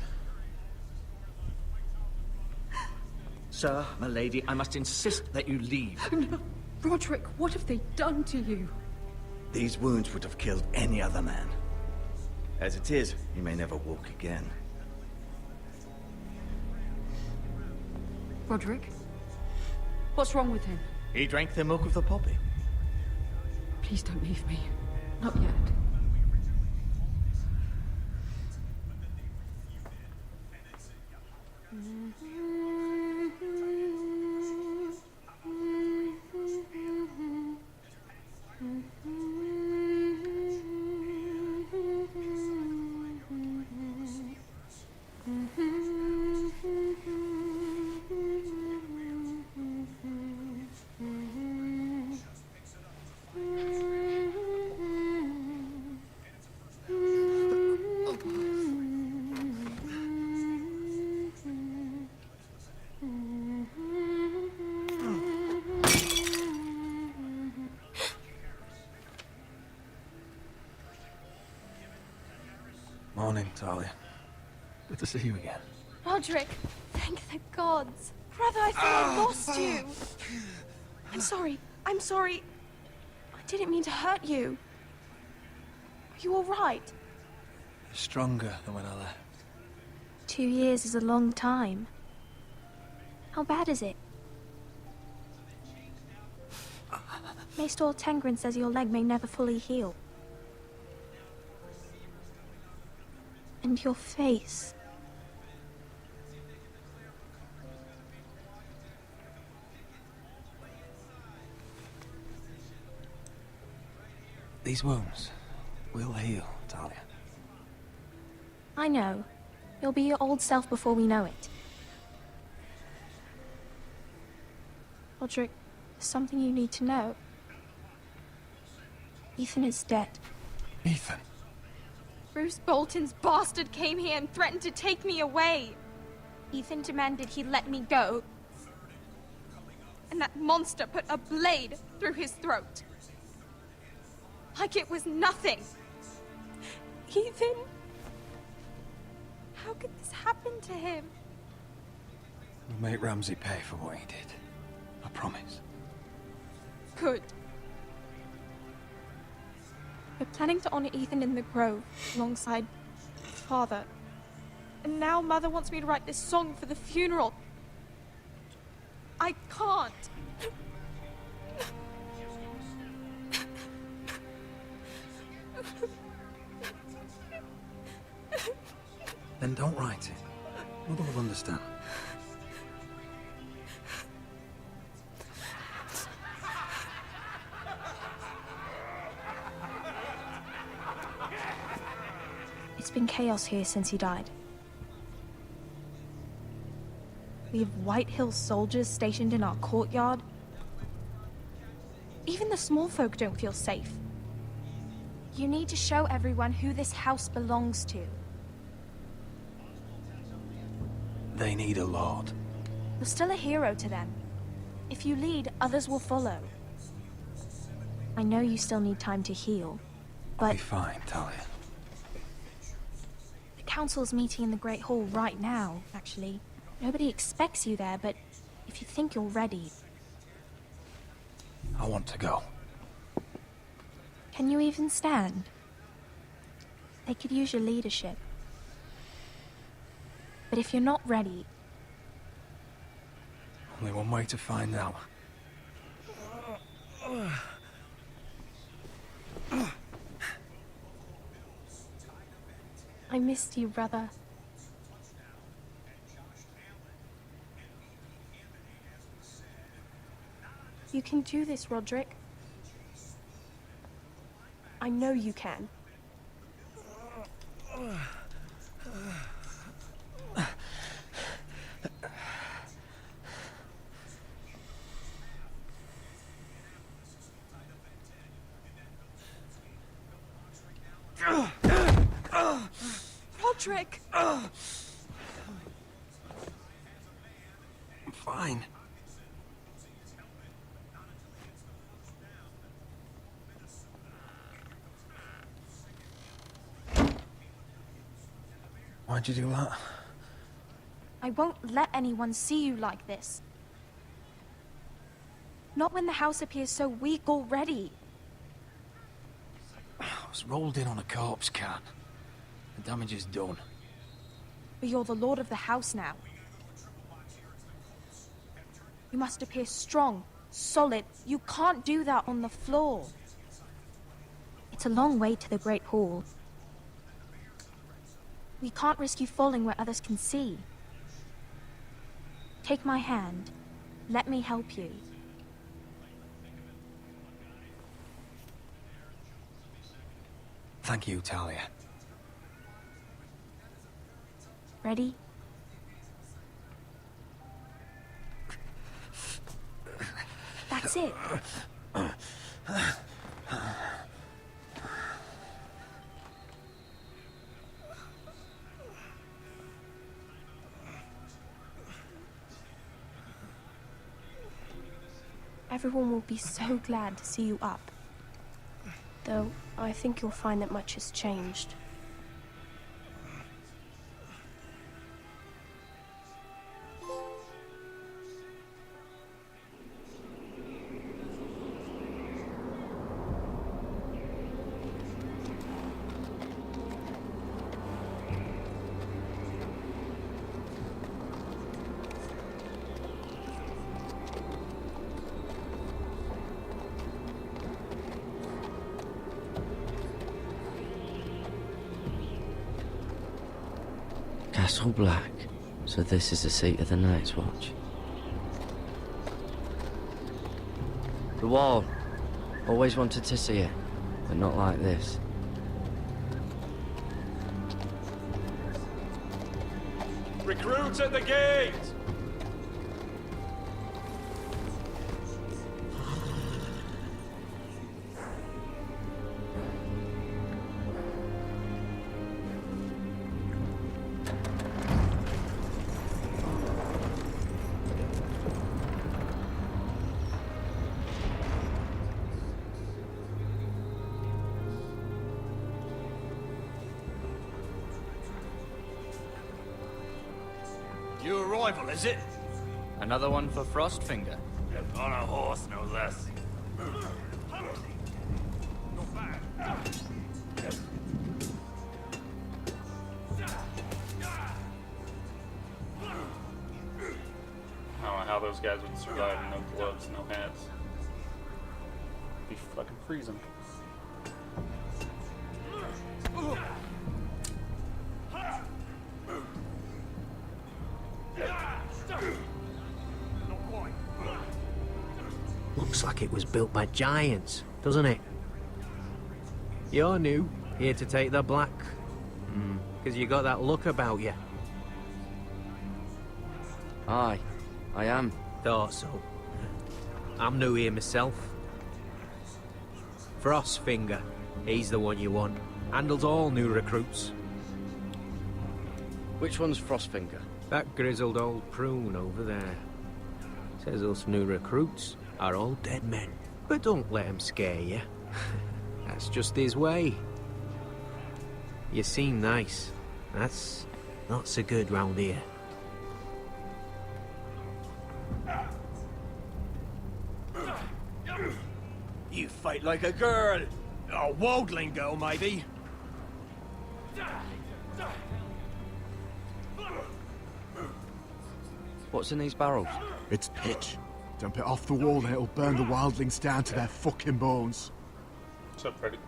Sir, my lady, I must insist that you leave. No. Roderick, what have they done to you? These wounds would have killed any other man. As it is, he may never walk again. Roderick? What's wrong with him? He drank the milk of the poppy. Please don't leave me. Not yet. Morning, Talia. Good to see you again. Roderick, thank the gods. Brother, I thought I lost you. I'm sorry. I'm sorry. I didn't mean to hurt you. Are you all right? You're stronger than when I left. 2 years is a long time. How bad is it? Maester Tengrin says your leg may never fully heal. And your face. These wounds will heal, Talia. I know. You'll be your old self before we know it. Roderick, there's something you need to know. Ethan is dead. Ethan? Bruce Bolton's bastard came here and threatened to take me away. Ethan demanded he let me go. And that monster put a blade through his throat. Like it was nothing. Ethan! How could this happen to him? We'll make Ramsay pay for what he did. I promise. Good. We're planning to honor Ethan in the Grove, alongside Father. And now Mother wants me to write this song for the funeral. I can't. Then don't write it. Mother will understand. It's been chaos here since he died. We have White Hill soldiers stationed in our courtyard. Even the small folk don't feel safe. You need to show everyone who this house belongs to. They need a lord. You're still a hero to them. If you lead, others will follow. I know you still need time to heal, I'll but be fine, Talia. the council's meeting in the Great Hall right now, actually. Nobody expects you there, but if you think you're ready... I want to go. Can you even stand? They could use your leadership. But if you're not ready, Only one way to find out. I missed you, brother. You can do this, Roderick. I know you can. Roderick! I'm fine. Why'd you do that? I won't let anyone see you like this. Not when the house appears so weak already. I was rolled in on a corpse cart. The damage is done. But you're the lord of the house now. You must appear strong, solid. You can't do that on the floor. It's a long way to the Great Hall. We can't risk you falling where others can see. Take my hand. Let me help you. Thank you, Talia. Ready? That's it. Everyone will be so glad to see you up. Though, I think you'll find that much has changed. Castle Black. So this is the seat of the Night's Watch. The wall. Always wanted to see it, but not like this. Recruits at the gate! New arrival, is it? Another one for Frostfinger. On a horse, no less. I don't know how those guys would survive in no gloves, no hats. Be fucking freezing. Looks like it was built by giants, doesn't it? You're new, here to take the black. Because you got that look about you. Aye, I am. Thought so. I'm new here myself. Frostfinger, he's the one you want. Handles all new recruits. Which one's Frostfinger? That grizzled old prune over there. Says us new recruits are all dead men. But don't let him scare you. That's just his way. You seem nice. That's not so good round here. You fight like a girl. A wildling girl, maybe. What's in these barrels? It's pitch. Dump it off the wall and it'll burn the wildlings down to their fucking bones. What's up, Freddy?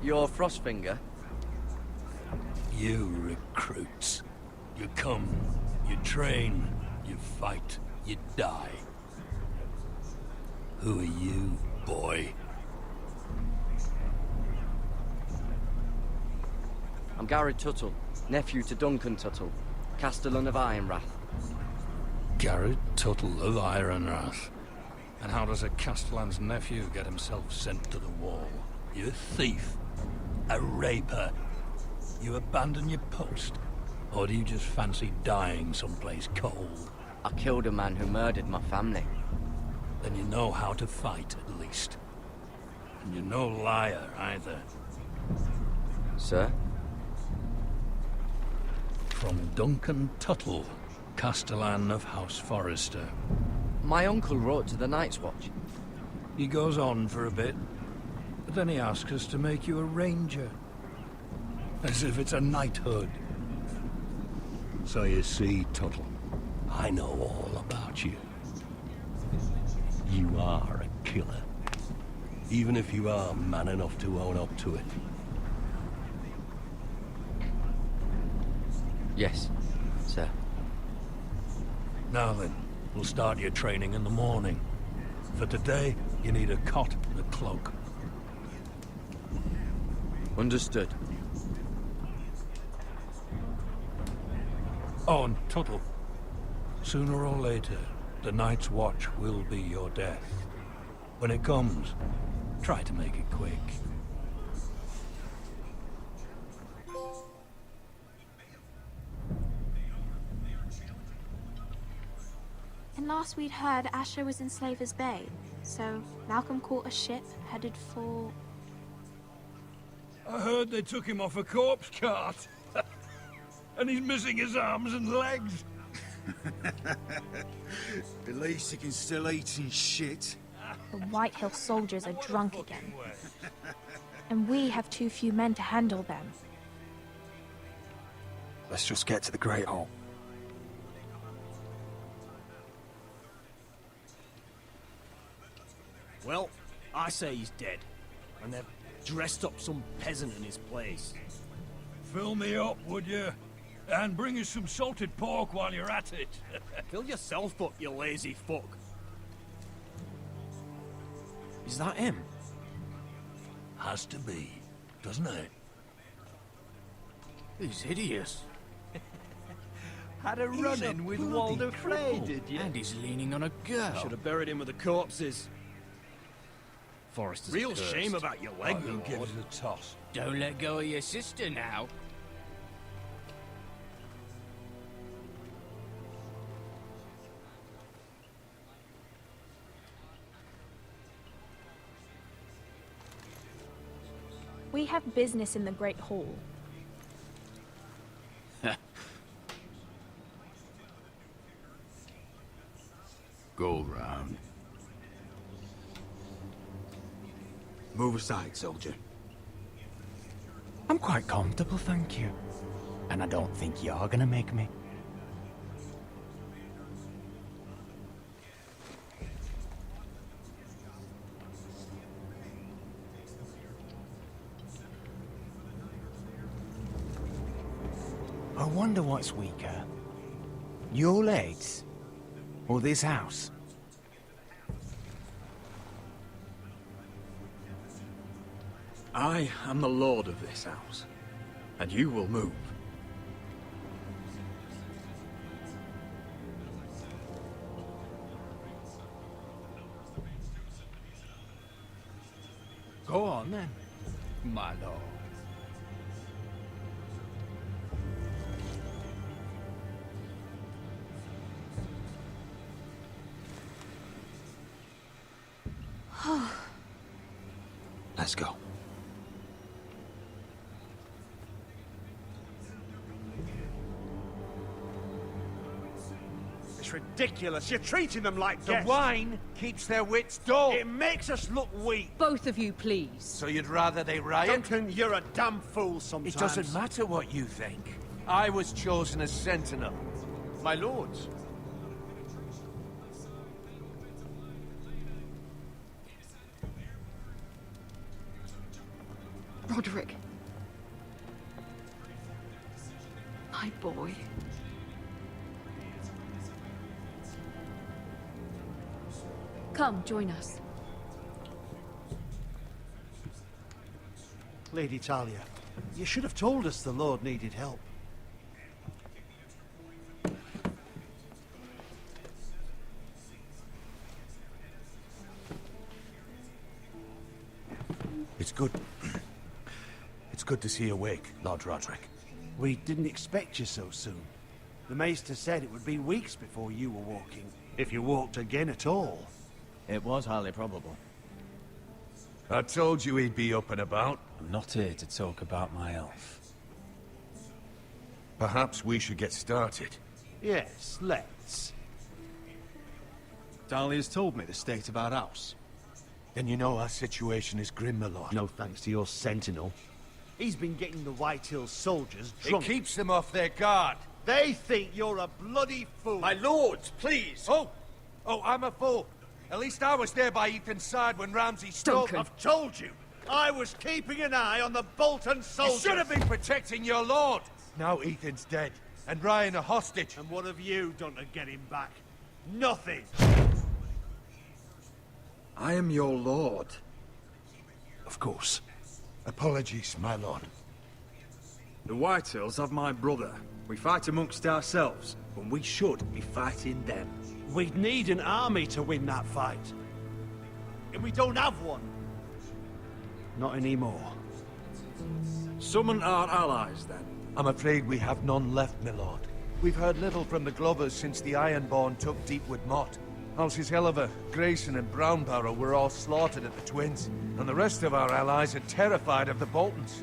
You're Frostfinger? You recruits. You come, you train, you fight, you die. Who are you, boy? I'm Garrett Tuttle, nephew to Duncan Tuttle, Castellan of Ironrath. Garrett Tuttle of Ironrath. And how does a Castellan's nephew get himself sent to the wall? You a thief? A raper? You abandon your post? Or do you just fancy dying someplace cold? I killed a man who murdered my family. Then you know how to fight, at least. And you're no liar, either. Sir? From Duncan Tuttle, Castellan of House Forrester. My uncle wrote to the Night's Watch. He goes on for a bit, but then he asks us to make you a ranger. As if it's a knighthood. So you see, Tuttle, I know all about you. You are a killer. Even if you are man enough to own up to it. Yes, sir. Now then, we'll start your training in the morning. For today, you need a cot and a cloak. Understood. Oh, and Tuttle. Sooner or later, the Night's Watch will be your death. When it comes, try to make it quick. And last we'd heard, Asher was in Slaver's Bay. So Malcolm caught a ship headed for... I heard they took him off a corpse cart. And he's missing his arms and legs. At least he can still eat and shit. The White Hill soldiers are drunk again. And we have too few men to handle them. Let's just get to the Great Hall. Well, I say he's dead. And they've dressed up some peasant in his place. Fill me up, would you? And bring us some salted pork while you're at it. Fill yourself up, you lazy fuck. Is that him? Has to be, doesn't it? He's hideous. Had a run-in with Walder Frey, did you? And he's leaning on a girl. Should have buried him with the corpses. Forrester's Real cursed. shame about your leg, Who Lord. gives a toss? Don't let go of your sister now. We have business in the Great Hall. Go round. Move aside, soldier. I'm quite comfortable, thank you. And I don't think you're gonna make me. I wonder what's weaker. Your legs? Or this house? I am the lord of this house, and you will move. Go on then, my lord. Let's go. It's ridiculous. You're treating them like The guests. wine keeps their wits dull. It makes us look weak. Both of you, please. So you'd rather they riot? Duncan, you're a damn fool sometimes. It doesn't matter what you think. I was chosen as sentinel. My lords. Roderick. My boy. Come, join us. Lady Talia, you should have told us the Lord needed help. It's good. It's good to see you awake, Lord Roderick. We didn't expect you so soon. The Maester said it would be weeks before you were walking, if you walked again at all. It was highly probable. I told you he'd be up and about. I'm not here to talk about my elf. Perhaps we should get started. Yes, let's. Dahlia's told me the state of our house. Then you know our situation is grim, my lord. No thanks to your sentinel. He's been getting the White Hills soldiers drunk. It keeps them off their guard. They think you're a bloody fool. My lords, please! Oh, I'm a fool. At least I was there by Ethan's side when Ramsay stole... I've told you! I was keeping an eye on the Bolton soldiers! You should have been protecting your lord! Now Ethan's dead, and Ryan a hostage. And what have you done to get him back? Nothing! I am your lord. Of course. Apologies, my lord. The Whitehills have my brother. We fight amongst ourselves, when we should be fighting them. We'd need an army to win that fight. And we don't have one. Not anymore. Summon our allies, then. I'm afraid we have none left, my lord. We've heard little from the Glovers since the Ironborn took Deepwood Motte. Houses Helliver, Grayson and Brownbarrow were all slaughtered at the Twins, and the rest of our allies are terrified of the Boltons.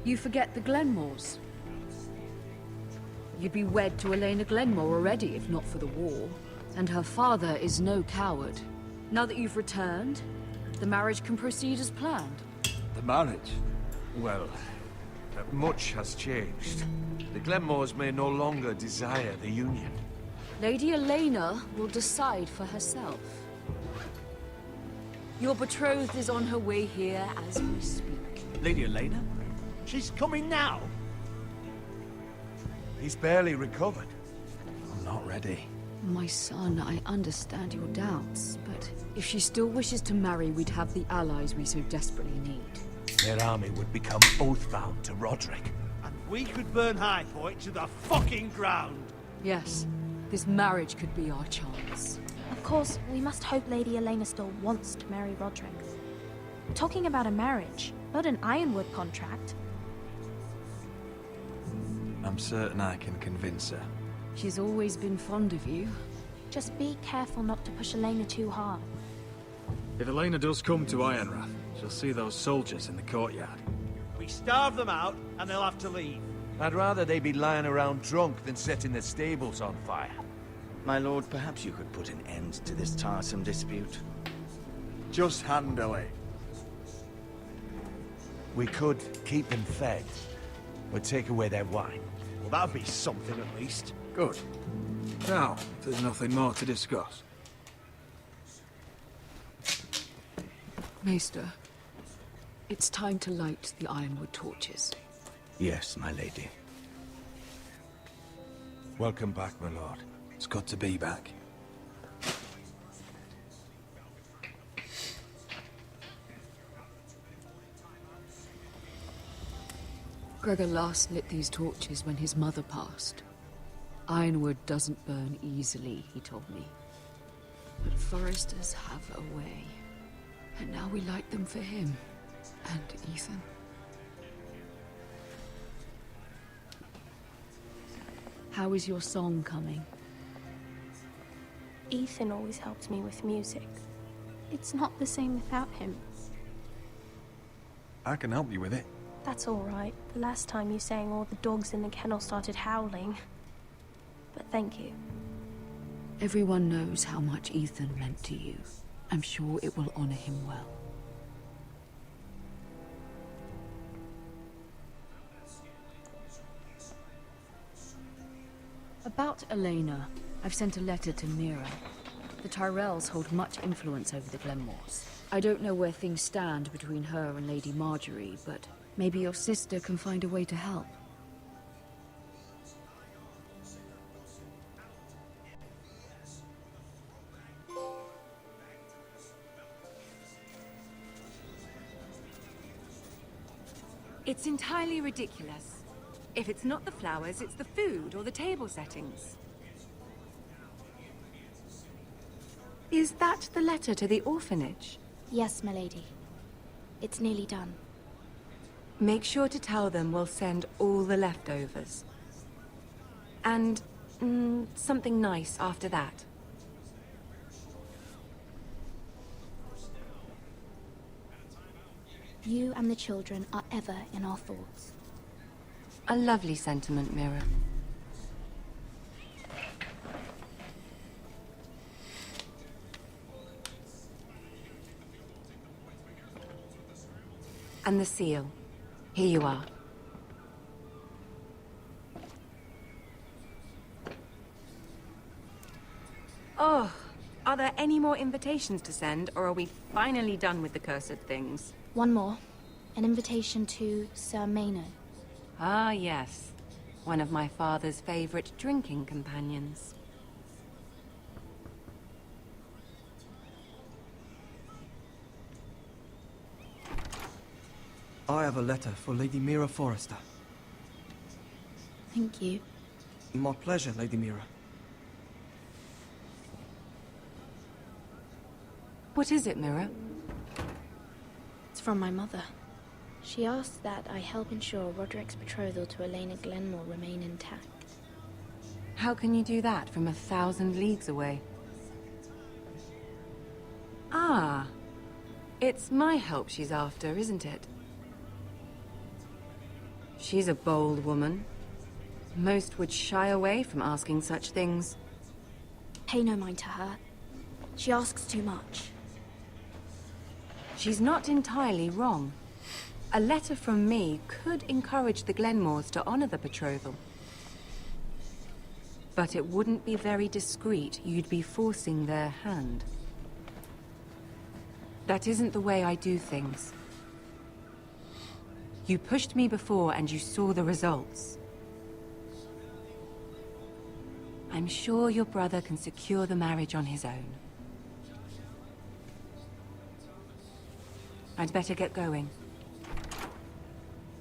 You forget the Glenmores. You'd be wed to Elena Glenmore already, if not for the war. And her father is no coward. Now that you've returned, the marriage can proceed as planned. The marriage? Well, much has changed. The Glenmores may no longer desire the union. Lady Elena will decide for herself. Your betrothed is on her way here as we speak. Lady Elena? She's coming now? He's barely recovered. I'm not ready. My son, I understand your doubts, but if she still wishes to marry, we'd have the allies we so desperately need. Their army would become oath-bound to Roderick. And we could burn High Point to the fucking ground! Yes, this marriage could be our chance. Of course, we must hope Lady Elena still wants to marry Roderick. Talking about a marriage, not an Ironwood contract. I'm certain I can convince her. She's always been fond of you. Just be careful not to push Elena too hard. If Elena does come to Ironrath, She'll see those soldiers in the courtyard. We starve them out, and they'll have to leave. I'd rather they be lying around drunk than setting the stables on fire. My lord, perhaps you could put an end to this tiresome dispute. Just handle it. We could keep them fed, but take away their wine. Well, that'd be something at least. Good. Now, if there's nothing more to discuss. Maester, it's time to light the ironwood torches. Yes, my lady. Welcome back, my lord. It's good to be back. Gregor last lit these torches when his mother passed. Ironwood doesn't burn easily, he told me. But foresters have a way. And now we light them for him. And Ethan. How is your song coming? Ethan always helps me with music. It's not the same without him. I can help you with it. That's all right. The last time you sang, all the dogs in the kennel started howling. But thank you. Everyone knows how much Ethan meant to you. I'm sure it will honor him well. About Elena, I've sent a letter to Mira. The Tyrells hold much influence over the Glenmores. I don't know where things stand between her and Lady Marjorie, but maybe your sister can find a way to help. It's entirely ridiculous. If it's not the flowers, it's the food or the table settings. Is that the letter to the orphanage? Yes, my lady. It's nearly done. Make sure to tell them we'll send all the leftovers. And something nice after that. You and the children are ever in our thoughts. A lovely sentiment, Mira. And the seal. Here you are. Oh, are there any more invitations to send, or are we finally done with the cursed things? One more. An invitation to Sir Maynard. Ah, yes. One of my father's favorite drinking companions. I have a letter for Lady Mira Forrester. Thank you. My pleasure, Lady Mira. What is it, Mira? It's from my mother. She asked that I help ensure Roderick's betrothal to Elena Glenmore remain intact. How can you do that from 1,000 leagues away? Ah, it's my help she's after, isn't it? She's a bold woman. Most would shy away from asking such things. Pay no mind to her. She asks too much. She's not entirely wrong. A letter from me could encourage the Glenmores to honor the betrothal. But it wouldn't be very discreet. You'd be forcing their hand. That isn't the way I do things. You pushed me before and you saw the results. I'm sure your brother can secure the marriage on his own. I'd better get going.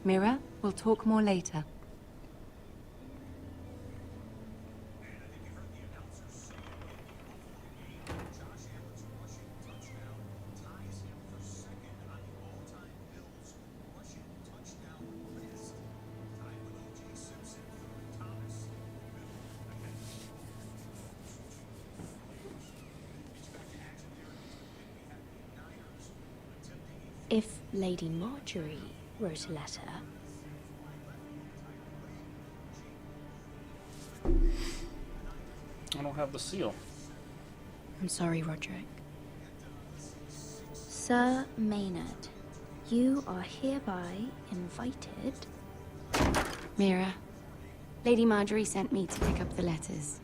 Mira, we'll talk more later. If Lady Marjorie wrote a letter... I don't have the seal. I'm sorry, Roderick. Sir Maynard, you are hereby invited... Mira, Lady Marjorie sent me to pick up the letters.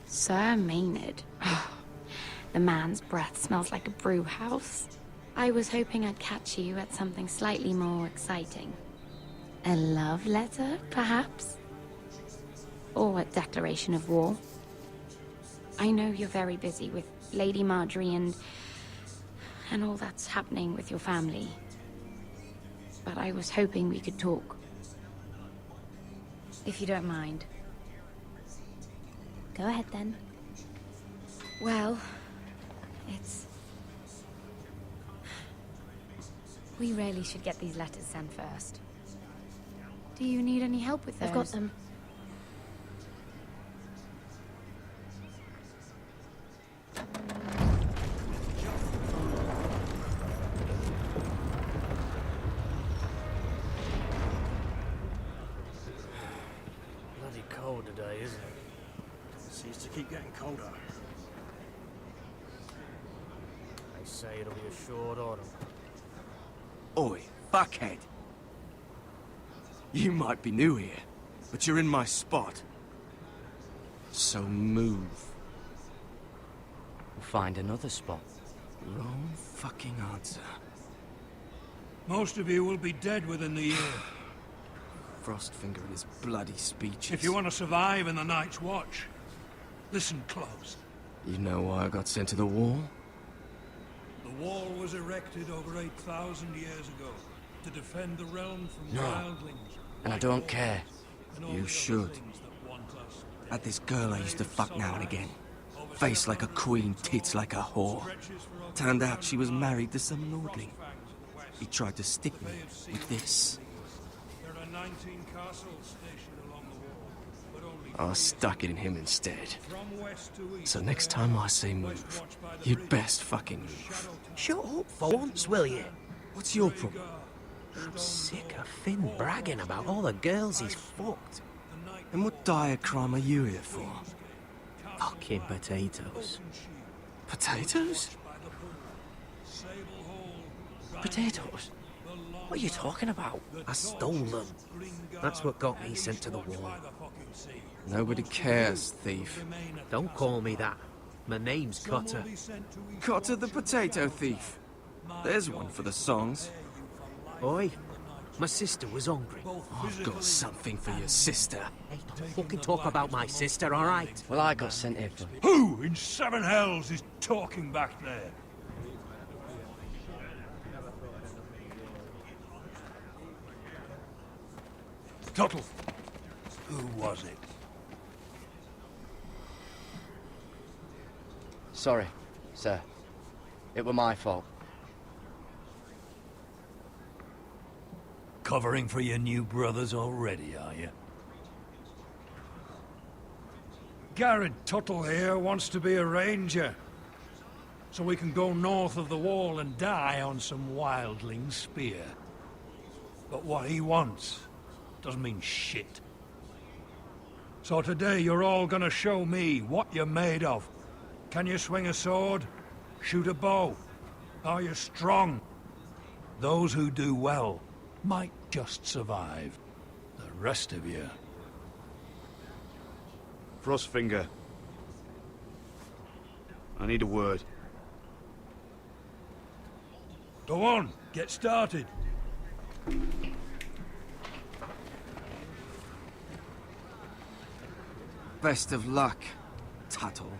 Sir Maynard. The man's breath smells like a brew house. I was hoping I'd catch you at something slightly more exciting. A love letter, perhaps? Or a declaration of war. I know you're very busy with Lady Marjorie and all that's happening with your family. But I was hoping we could talk. If you don't mind. Go ahead, then. Well, it's... We really should get these letters sent first. Do you need any help with those? I've got them. Bloody cold today, isn't it? Seems to keep getting colder. They say it'll be a short autumn. Oi, fuckhead. You might be new here, but you're in my spot. So move. We'll find another spot. Wrong fucking answer. Most of you will be dead within the year. Frostfinger and his bloody speeches. If you want to survive in the Night's Watch, listen close. You know why I got sent to the wall? The wall was erected over 8,000 years ago to defend the realm from No. wildlings. And I don't care. You should. Had this girl I used to fuck now and again. Face like a queen, tits like a whore. Turned out she was married to some lordling. He tried to stick me with this. There are 19 castles stationed along the wall, but only I stuck it in him instead. from west to east. So next time I say move, you'd best fucking move. Shut up for once, will you? What's your problem? I'm sick of Finn bragging about all the girls he's fucked. And what dire crime are you here for? Fucking potatoes. Potatoes? Potatoes? What are you talking about? I stole them. That's what got me sent to the wall. Nobody cares, thief. Don't call me that. My name's Cotter. Cotter the potato thief. There's one for the songs. Oi, my sister was hungry. I've got something for your sister. Hey, don't fucking talk about my sister, all right? Well, I got sent here for... Who in seven hells is talking back there? Tuttle, who was it? Sorry, sir. It were my fault. Covering for your new brothers already, are you? Garrett Tuttle here wants to be a ranger. So we can go north of the wall and die on some wildling spear. But what he wants doesn't mean shit. So today you're all gonna show me what you're made of. Can you swing a sword? Shoot a bow? Are you strong? Those who do well might just survive. The rest of you... Frostfinger. I need a word. Go on, get started. Best of luck, Tuttle.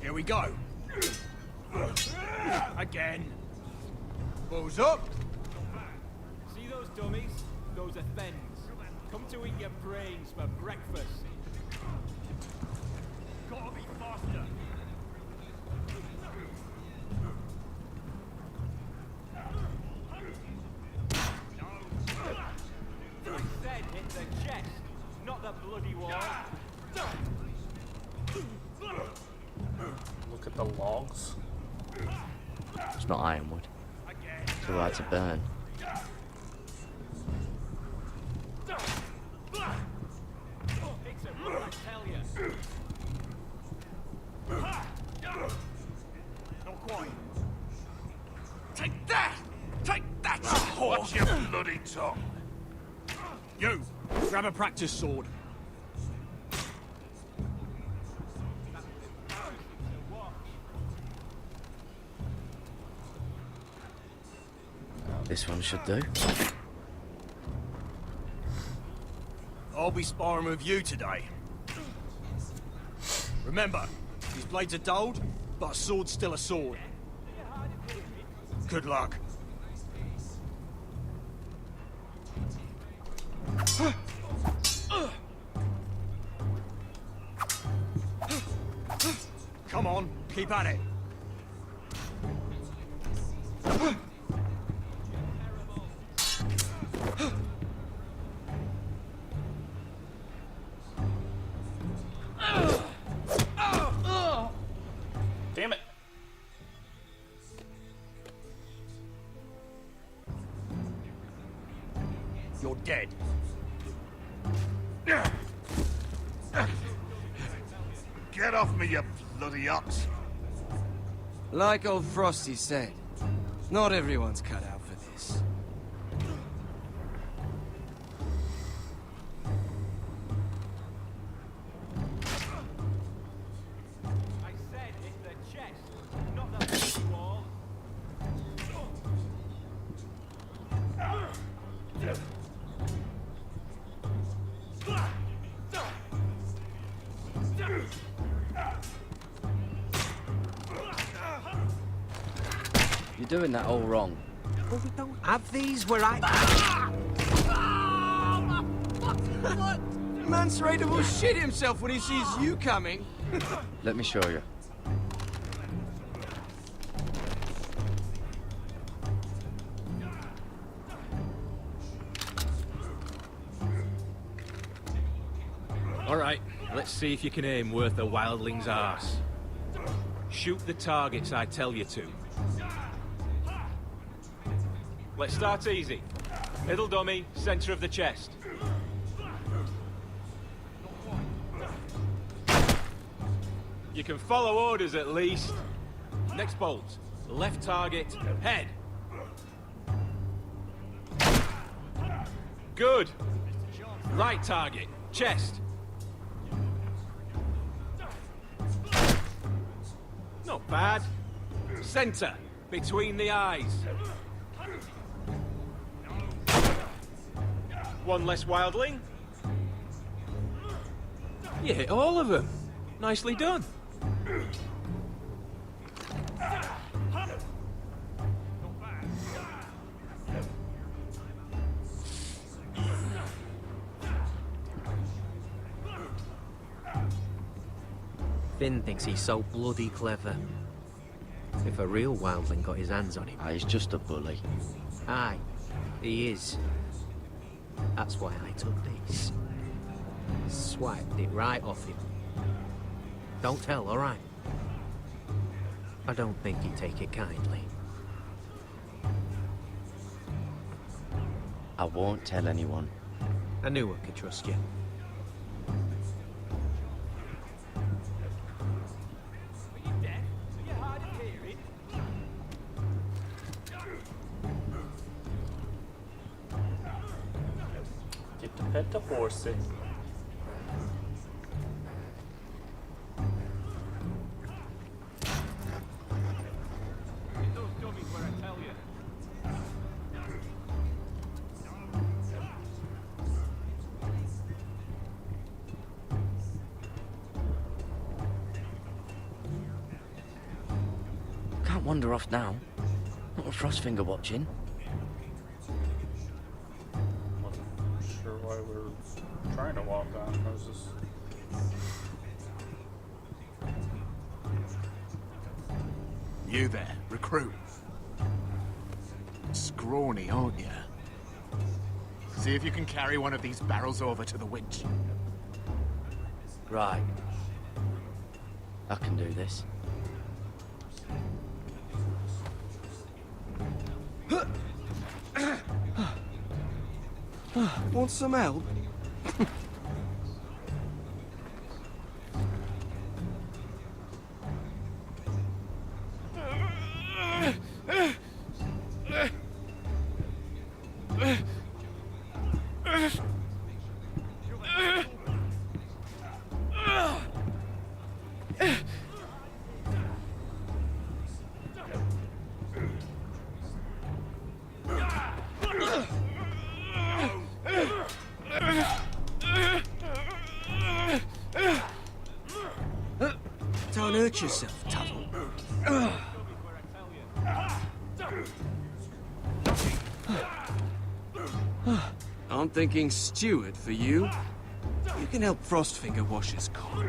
Here we go. Again. Bows up. See those dummies? Those are thens. Come to eat your brains for breakfast. Gotta be faster. No. I said chest, not the bloody wall. Look at the logs. It's not ironwood. Too hard to burn. It's a run, I tell you. Not quite. Take that! Take that, you whore! Watch your bloody tongue. You, grab a practice sword. This one should do. I'll be sparring with you today. Remember, these blades are dulled, but a sword's still a sword. Good luck. Come on, keep at it. Damn it. You're dead. Get off me, you bloody ox! Like old Frosty said, not everyone's cut out for this. I said it's the chest, not the bloody wall. You're doing that all wrong. But we don't have these where I... Man's Raider will shit himself when he sees you coming. Let me show you. All right, let's see if you can aim worth a wildling's arse. Shoot the targets I tell you to. Let's start easy. Middle dummy, center of the chest. You can follow orders at least. Next bolt. Left target, head. Good. Right target, chest. Not bad. Center, between the eyes. One less wildling. You hit all of them. Nicely done. Finn thinks he's so bloody clever. If a real wildling got his hands on him... Ah, he's just a bully. Aye, he is. That's why I took this. Swiped it right off him. Don't tell, all right? I don't think he'd take it kindly. I won't tell anyone. I knew I could trust you. Are you deaf? Are you hard of hearing? Get to pet the horsey. Get those dummies where I tell you. Can't wander off now. Not with Frostfinger watching. Wasn't sure why we were trying to walk on. I was just... You there, recruit. Scrawny, aren't you? See if you can carry one of these barrels over to the winch. Right. I can do this. Want some help? Don't hurt yourself, Tuttle. I'm thinking steward for you. You can help Frostfinger wash his cock.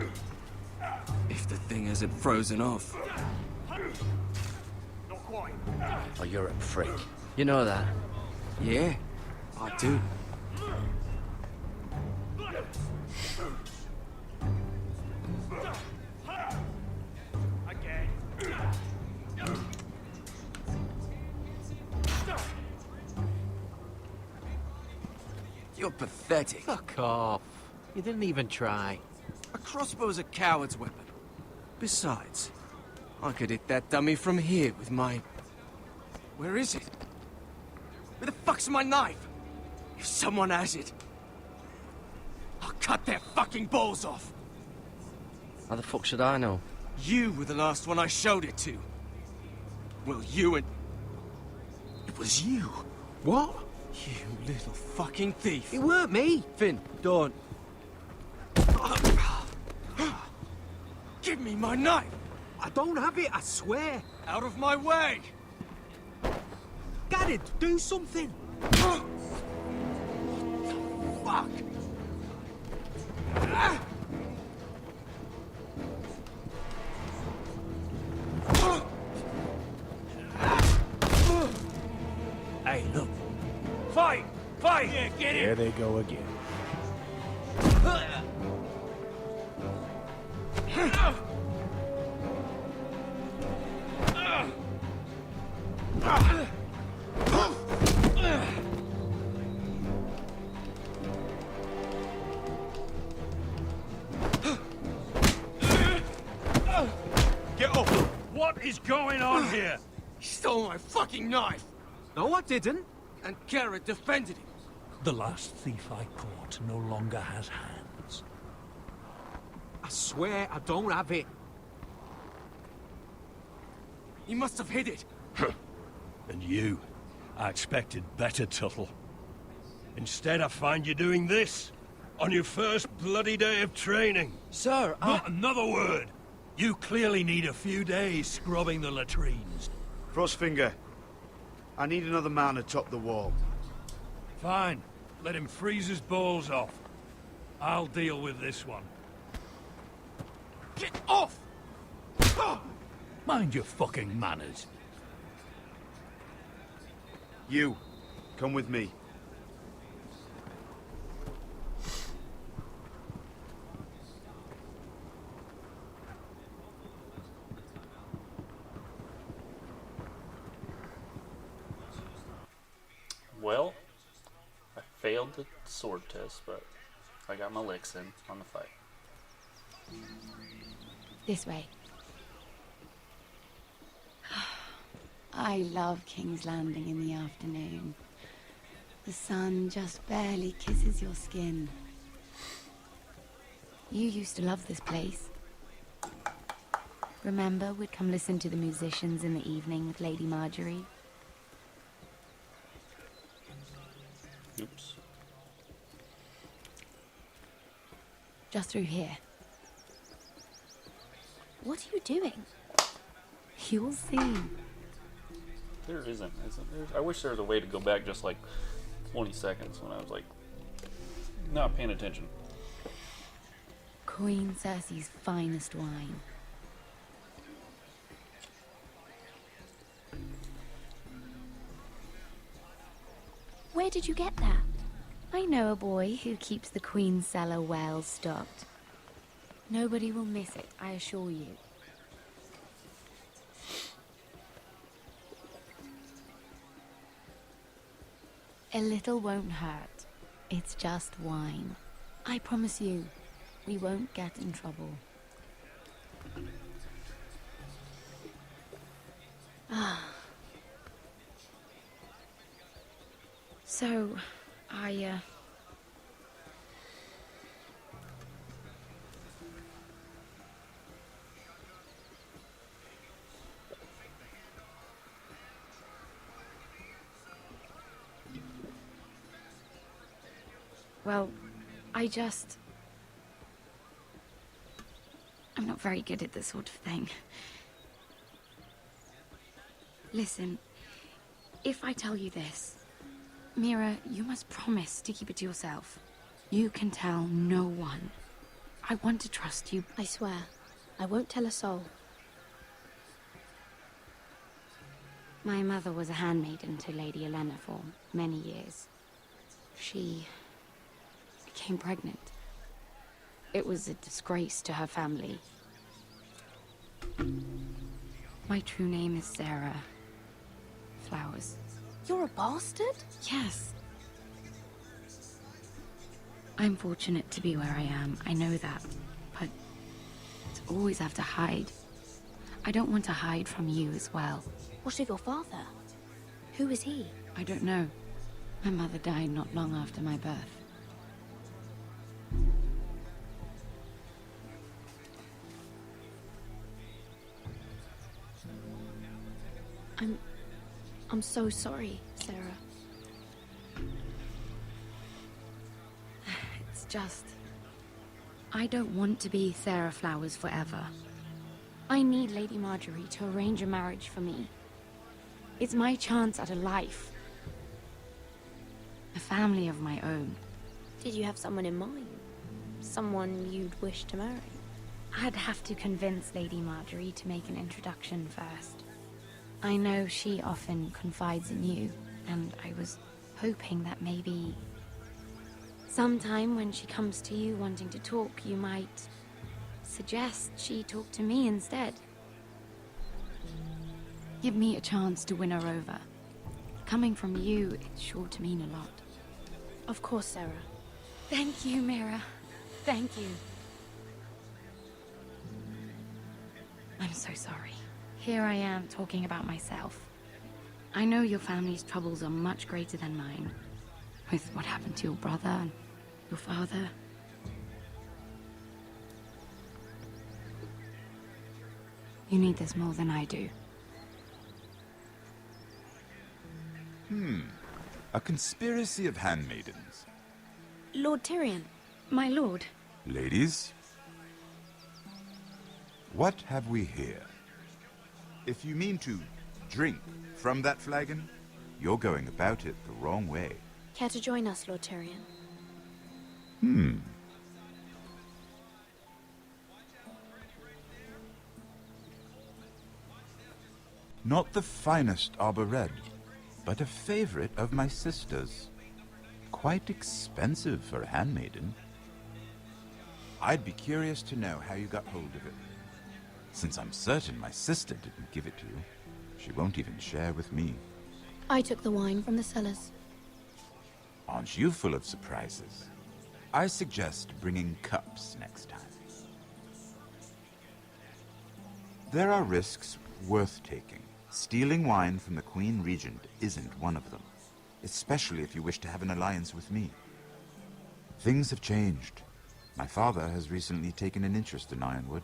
If the thing hasn't frozen off. Oh, you're a freak. You know that? Yeah, I do. You're pathetic. Fuck off. You didn't even try. A crossbow's a coward's weapon. Besides, I could hit that dummy from here with my... Where is it? Where the fuck's my knife? If someone has it, I'll cut their fucking balls off. How the fuck should I know? You were the last one I showed it to. Well, you and... It was you. What? You little fucking thief. It weren't me. Finn, don't. Give me my knife! I don't have it, I swear. Out of my way! Garrett, do something. Fuck! Hey, look. Fight! Fight! Yeah, get it! There they go again. Get up! What is going on here? He stole my fucking knife! No, I didn't. And Garrett defended him. The last thief I caught no longer has hands. I swear I don't have it. He must have hid it. And you? I expected better, Tuttle. Instead, I find you doing this. On your first bloody day of training. Sir, Not another word! You clearly need a few days scrubbing the latrines. Frostfinger, I need another man atop the wall. Fine. Let him freeze his balls off. I'll deal with this one. Get off! Mind your fucking manners. You, come with me. Well, I failed the sword test, but I got my licks in on the fight. This way. I love King's Landing in the afternoon. The sun just barely kisses your skin. You used to love this place. Remember, we'd come listen to the musicians in the evening with Lady Marjorie? Oops. Just through here. What are you doing? You'll see. There isn't there? I wish there was a way to go back just like 20 seconds when I was like not paying attention. Queen Cersei's finest wine. Where did you get that? I know a boy who keeps the Queen's cellar well stocked. Nobody will miss it, I assure you. A little won't hurt. It's just wine. I promise you, we won't get in trouble. So, well, I'm not very good at this sort of thing. Listen, if I tell you this, Mira, you must promise to keep it to yourself. You can tell no one. I want to trust you. I swear, I won't tell a soul. My mother was a handmaiden to Lady Elena for many years. She became pregnant. It was a disgrace to her family. My true name is Sarah Flowers. You're a bastard? Yes. I'm fortunate to be where I am, I know that. But to always have to hide. I don't want to hide from you as well. What of your father? Who is he? I don't know. My mother died not long after my birth. I'm so sorry, Sarah. It's just... I don't want to be Sarah Flowers forever. I need Lady Marjorie to arrange a marriage for me. It's my chance at a life. A family of my own. Did you have someone in mind? Someone you'd wish to marry? I'd have to convince Lady Marjorie to make an introduction first. I know she often confides in you, and I was hoping that maybe sometime when she comes to you wanting to talk, you might suggest she talk to me instead. Give me a chance to win her over. Coming from you, it's sure to mean a lot. Of course, Sarah. Thank you, Mira. Thank you. I'm so sorry. Here I am talking about myself. I know your family's troubles are much greater than mine. With what happened to your brother and your father. You need this more than I do. A conspiracy of handmaidens. Lord Tyrion. My lord. Ladies, what have we here? If you mean to drink from that flagon, you're going about it the wrong way. Care to join us, Lord Tyrion? Not the finest arbor red, but a favorite of my sister's. Quite expensive for a handmaiden. I'd be curious to know how you got hold of it. Since I'm certain my sister didn't give it to you, she won't even share with me. I took the wine from the cellars. Aren't you full of surprises? I suggest bringing cups next time. There are risks worth taking. Stealing wine from the Queen Regent isn't one of them, especially if you wish to have an alliance with me. Things have changed. My father has recently taken an interest in Ironwood.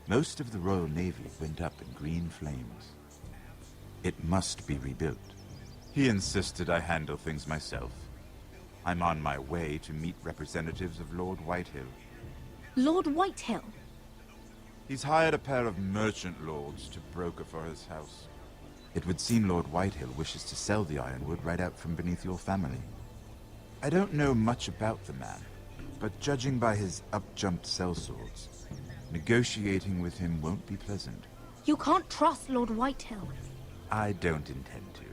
Most of the Royal Navy went up in green flames. It must be rebuilt. He insisted I handle things myself. I'm on my way to meet representatives of Lord Whitehill. Lord Whitehill? He's hired a pair of merchant lords to broker for his house. It would seem Lord Whitehill wishes to sell the Ironwood right out from beneath your family. I don't know much about the man, but judging by his up-jumped sellswords, negotiating with him won't be pleasant. You can't trust Lord Whitehill. I don't intend to.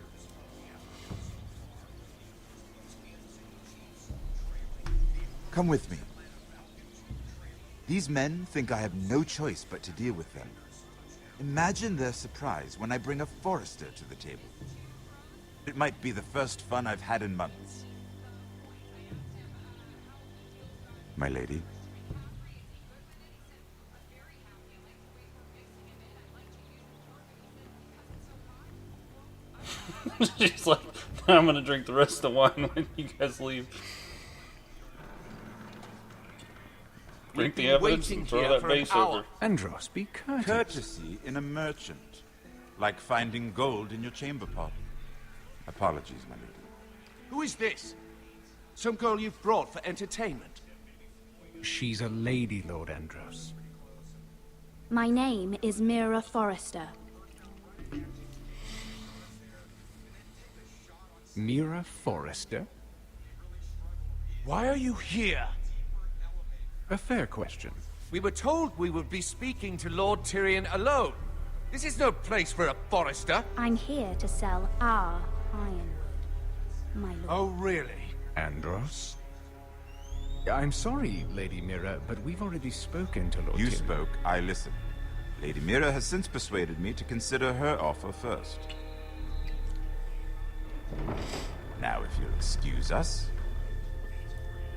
Come with me. These men think I have no choice but to deal with them. Imagine their surprise when I bring a Forrester to the table. It might be the first fun I've had in months. My lady. She's like, I'm gonna drink the rest of the wine when you guys leave. Drink the evidence and throw that base over. Andros, be courteous. Courtesy in a merchant. Like finding gold in your chamber pot. Apologies, my lady. Who is this? Some girl you've brought for entertainment? She's a lady, Lord Andros. My name is Mira Forrester. Mira Forrester? Why are you here? A fair question. We were told we would be speaking to Lord Tyrion alone. This is no place for a Forrester. I'm here to sell our ironwood, my lord. Oh, really? Andros? I'm sorry, Lady Mira, but we've already spoken to Lord You Tyrion. spoke, I listened. Lady Mira has since persuaded me to consider her offer first. Now, if you'll excuse us...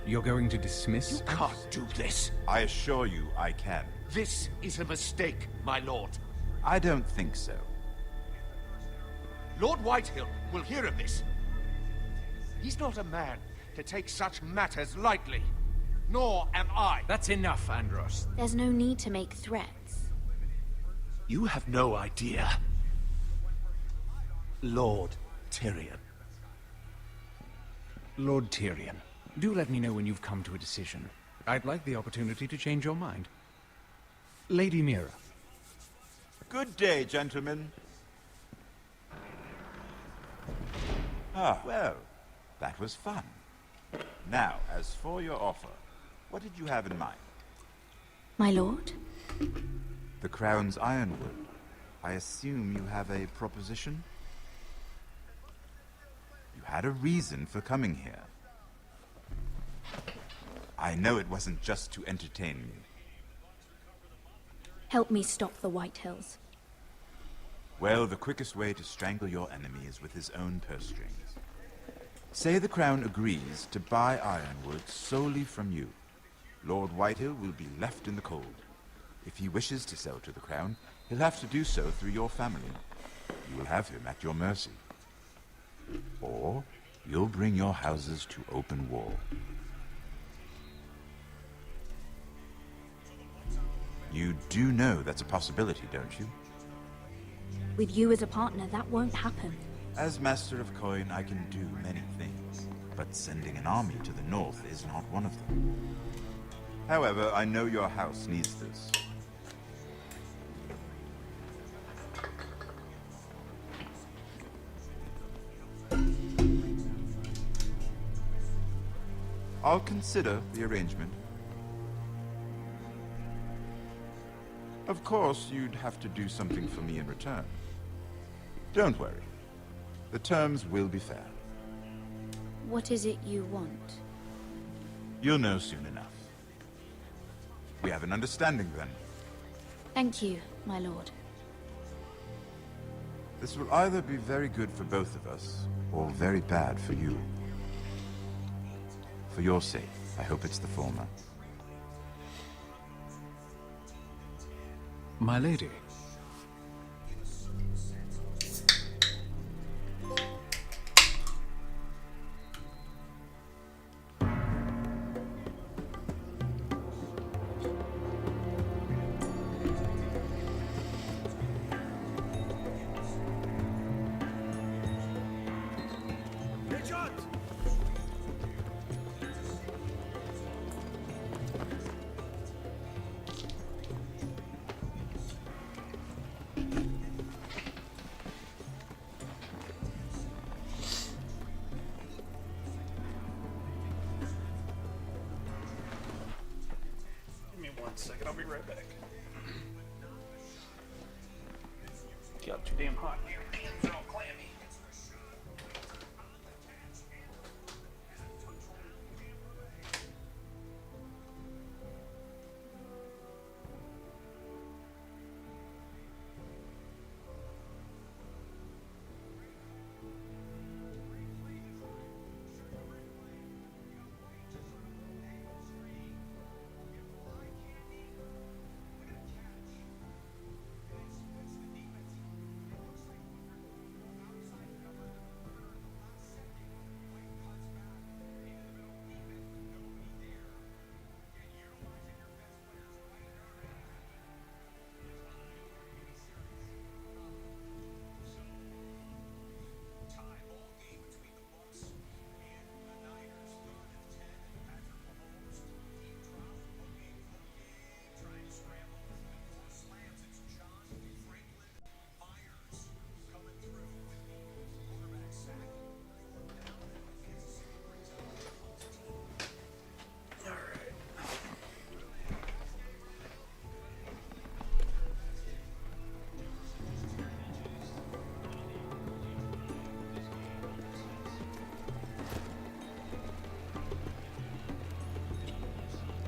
You're going to dismiss? You can't do this. I assure you I can. This is a mistake, my lord. I don't think so. Lord Whitehill will hear of this. He's not a man to take such matters lightly. Nor am I. That's enough, Andros. There's no need to make threats. You have no idea. Lord Tyrion. Lord Tyrion, do let me know when you've come to a decision. I'd like the opportunity to change your mind. Lady Mira. Good day, gentlemen. Ah, well, that was fun. Now, as for your offer, what did you have in mind? My lord? The Crown's ironwood. I assume you have a proposition? You had a reason for coming here. I know it wasn't just to entertain me. Help me stop the Whitehills. Well, the quickest way to strangle your enemy is with his own purse strings. Say the Crown agrees to buy ironwood solely from you. Lord Whitehill will be left in the cold. If he wishes to sell to the Crown, he'll have to do so through your family. You will have him at your mercy. Or you'll bring your houses to open war. You do know that's a possibility, don't you? With you as a partner, that won't happen. As Master of Coin, I can do many things, but sending an army to the north is not one of them. However, I know your house needs this. I'll consider the arrangement. Of course, you'd have to do something for me in return. Don't worry. The terms will be fair. What is it you want? You'll know soon enough. We have an understanding then. Thank you, my lord. This will either be very good for both of us, or very bad for you. For your sake, I hope it's the former. My lady. Give me 1 second, I'll be right back. Got too damn hot here. Hands are all clammy.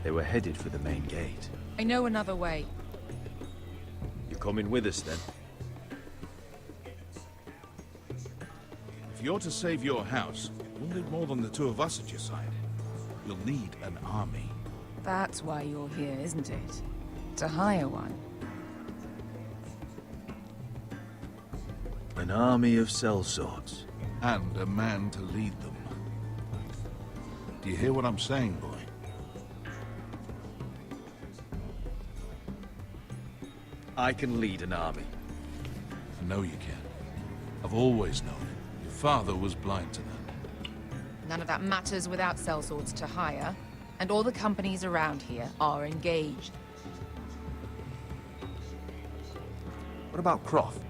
They were headed for the main gate. I know another way. You're coming with us, then? If you're to save your house, you'll need more than the two of us at your side. You'll need an army. That's why you're here, isn't it? To hire one. An army of sellswords. And a man to lead them. Do you hear what I'm saying, boy? I can lead an army. I know you can. I've always known it. Your father was blind to that. None of that matters without sellswords to hire, and all the companies around here are engaged. What about Croft?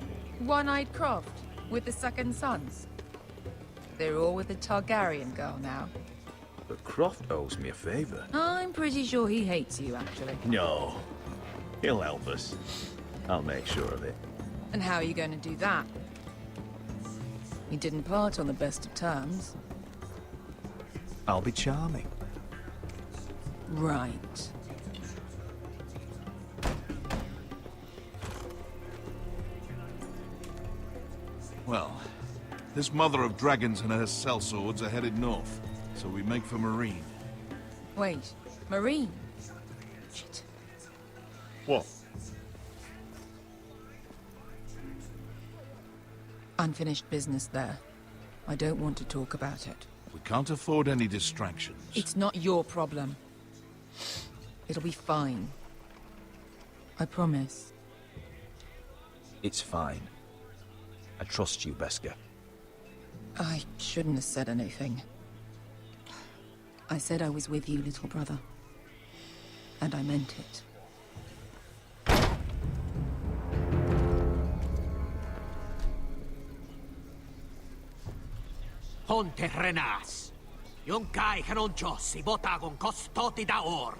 One-eyed Croft, with the second sons. They're all with the Targaryen girl now. But Croft owes me a favor. I'm pretty sure he hates you, actually. No. He'll help us. I'll make sure of it. And how are you going to do that? You didn't part on the best of terms. I'll be charming. Right. Well, this mother of dragons and her sellswords are headed north, so we make for Marine. Wait, Marine? Shit. What? Unfinished business there. I don't want to talk about it. We can't afford any distractions. It's not your problem. It'll be fine. I promise. It's fine. I trust you, Beskar. I shouldn't have said anything. I said I was with you, little brother. And I meant it. Ponte Renas. Yung kai kanon Diyos, ibotagong kostoti da ora.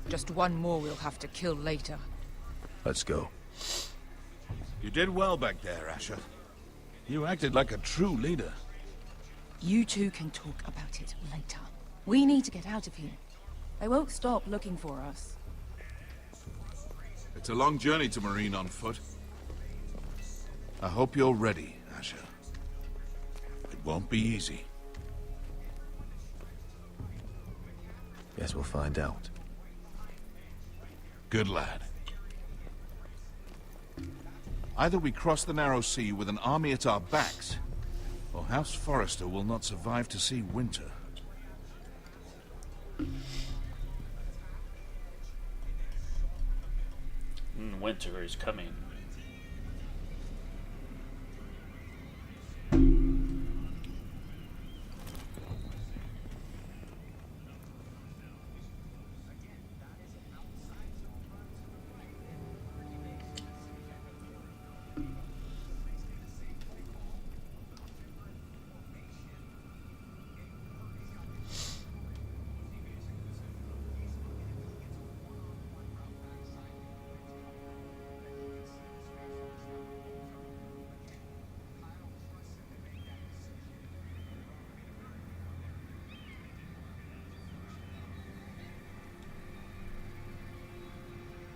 Just one more we'll have to kill later. Let's go. You did well back there, Asher. You acted like a true leader. You two can talk about it later. We need to get out of here. They won't stop looking for us. It's a long journey to Marine on foot. I hope you're ready, Asher. It won't be easy. Guess we'll find out. Good lad. Either we cross the narrow sea with an army at our backs, or House Forrester will not survive to see winter. Winter is coming.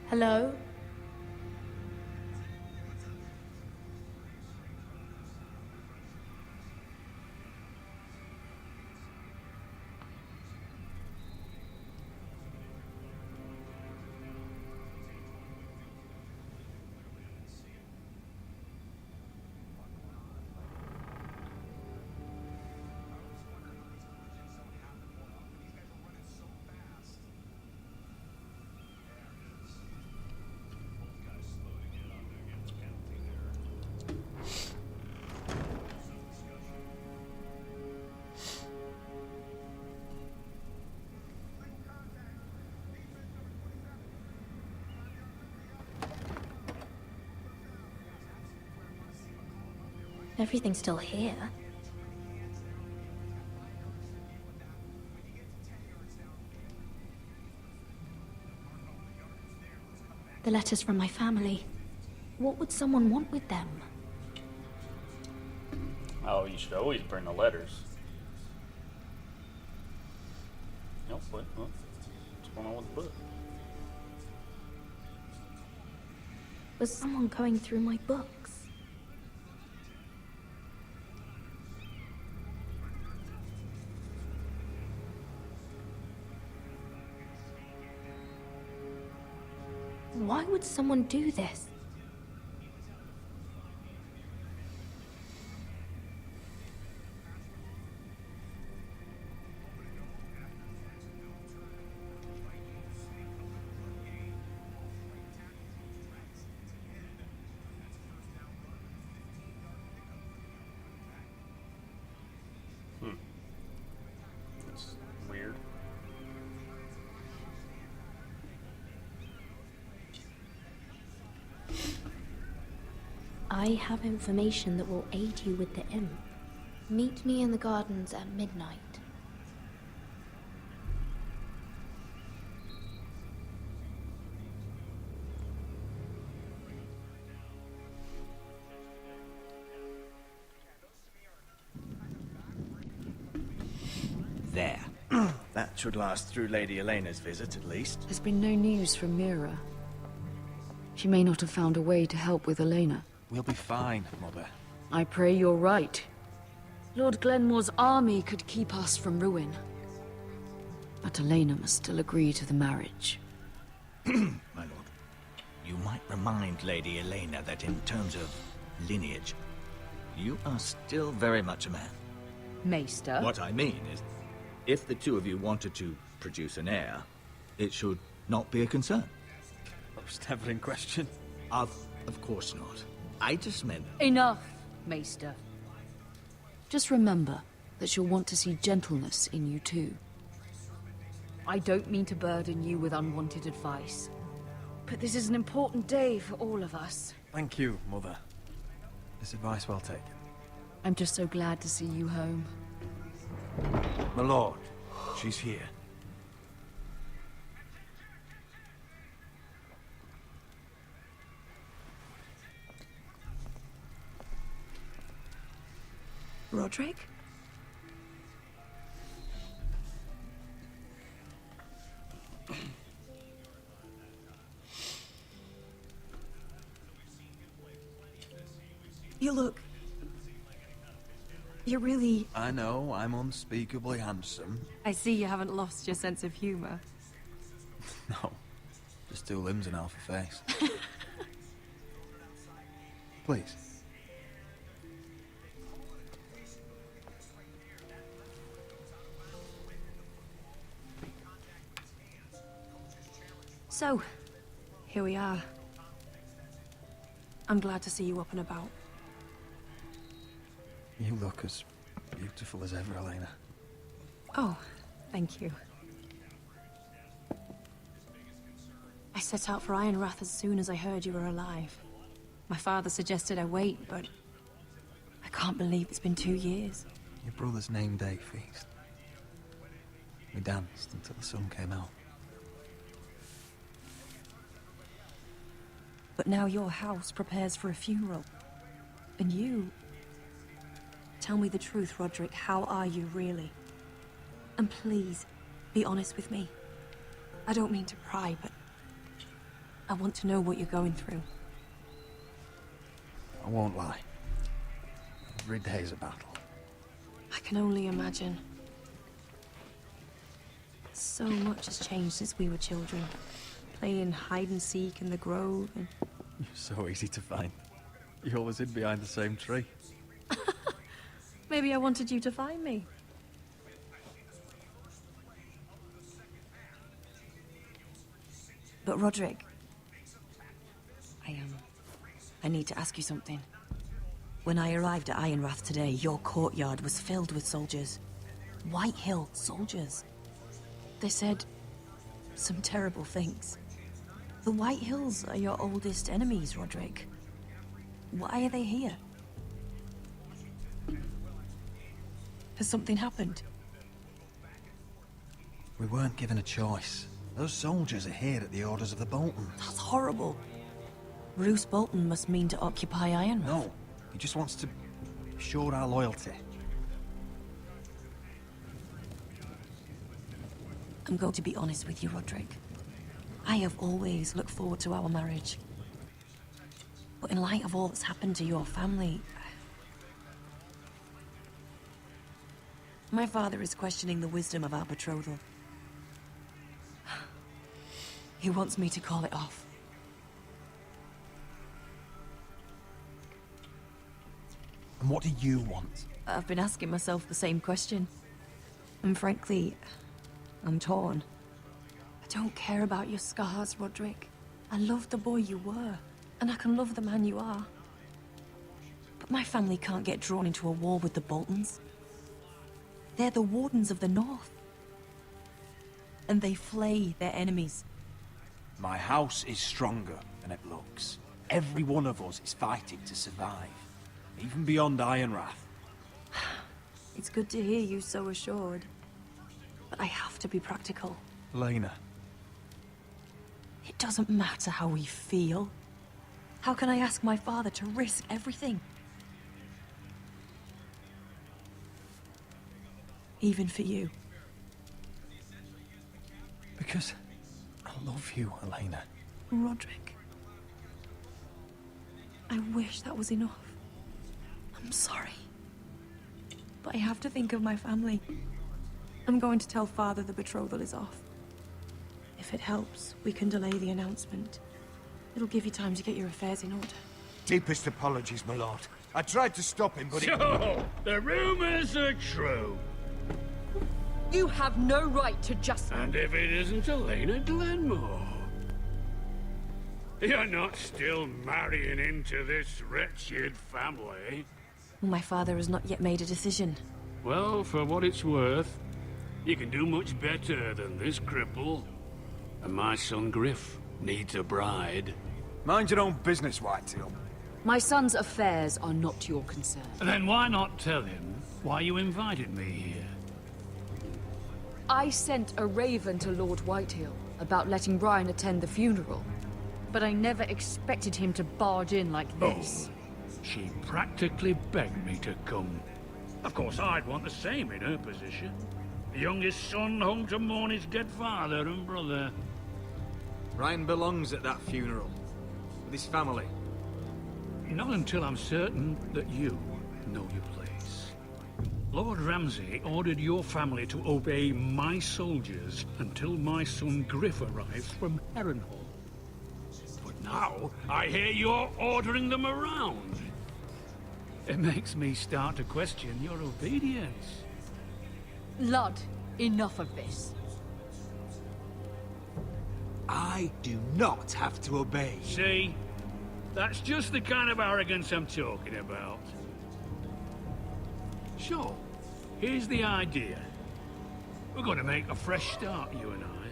Hello? Everything's still here. The letters from my family. What would someone want with them? Oh, you should always bring the letters. Nope, what's going on with the book? Was someone going through my books? Why would someone do this? It's weird. I have information that will aid you with the imp. Meet me in the gardens at midnight. There. That should last through Lady Elena's visit, at least. There's been no news from Mira. She may not have found a way to help with Elena. We'll be fine, Mother. I pray you're right. Lord Glenmore's army could keep us from ruin. But Elena must still agree to the marriage. My lord, you might remind Lady Elena that in terms of lineage, you are still very much a man. Maester? What I mean is, if the two of you wanted to produce an heir, it should not be a concern. Most ever in question? Of course not. I just meant... Enough, Maester. Just remember that you'll want to see gentleness in you too. I don't mean to burden you with unwanted advice, but this is an important day for all of us. Thank you, Mother. This advice well taken. I'm just so glad to see you home. My lord, she's here. Roderick? You look... You're really... I know, I'm unspeakably handsome. I see you haven't lost your sense of humor. No, just two limbs and half a face. Please. So, here we are. I'm glad to see you up and about. You look as beautiful as ever, Elena. Oh, thank you. I set out for Ironrath as soon as I heard you were alive. My father suggested I wait, but I can't believe it's been 2 years. Your brother's name day feast. We danced until the sun came out. But now your house prepares for a funeral. And you... Tell me the truth, Roderick. How are you, really? And please, be honest with me. I don't mean to pry, but... I want to know what you're going through. I won't lie. Every day's a battle. I can only imagine. So much has changed since we were children. Playing hide and seek in the grove and... You're so easy to find. You always hid behind the same tree. Maybe I wanted you to find me. But Roderick... I need to ask you something. When I arrived at Ironrath today, your courtyard was filled with soldiers. White Hill soldiers. They said some terrible things. The White Hills are your oldest enemies, Roderick. Why are they here? Has something happened? We weren't given a choice. Those soldiers are here at the orders of the Boltons. That's horrible. Roose Bolton must mean to occupy Ironrath. No, he just wants to show our loyalty. I'm going to be honest with you, Roderick. I have always looked forward to our marriage. But in light of all that's happened to your family... My father is questioning the wisdom of our betrothal. He wants me to call it off. And what do you want? I've been asking myself the same question. And frankly, I'm torn. I don't care about your scars, Roderick. I love the boy you were, and I can love the man you are. But my family can't get drawn into a war with the Boltons. They're the Wardens of the North. And they flay their enemies. My house is stronger than it looks. Every one of us is fighting to survive, even beyond Ironrath. It's good to hear you so assured. But I have to be practical. Lena. It doesn't matter how we feel. How can I ask my father to risk everything? Even for you. Because I love you, Elena. Roderick. I wish that was enough. I'm sorry. But I have to think of my family. I'm going to tell Father the betrothal is off. If it helps, we can delay the announcement. It'll give you time to get your affairs in order. Deepest apologies, my lord. I tried to stop him, but So, the rumors are true. You have no right to just... And if it isn't Elena Glenmore? You're not still marrying into this wretched family? My father has not yet made a decision. Well, for what it's worth, you can do much better than this cripple. And my son Griff needs a bride. Mind your own business, Whitetail. My son's affairs are not your concern. Then why not tell him why you invited me here? I sent a raven to Lord Whitehill about letting Ryan attend the funeral. But I never expected him to barge in like this. She practically begged me to come. Of course, I'd want the same in her position. The youngest son home to mourn his dead father and brother. Ryan belongs at that funeral. With his family. Not until I'm certain that you know your place. Lord Ramsay ordered your family to obey my soldiers until my son Griff arrives from Harrenhal. But now, I hear you're ordering them around. It makes me start to question your obedience. Lud, enough of this. I do not have to obey. See? That's just the kind of arrogance I'm talking about. Sure, here's the idea. We're going to make a fresh start, you and I.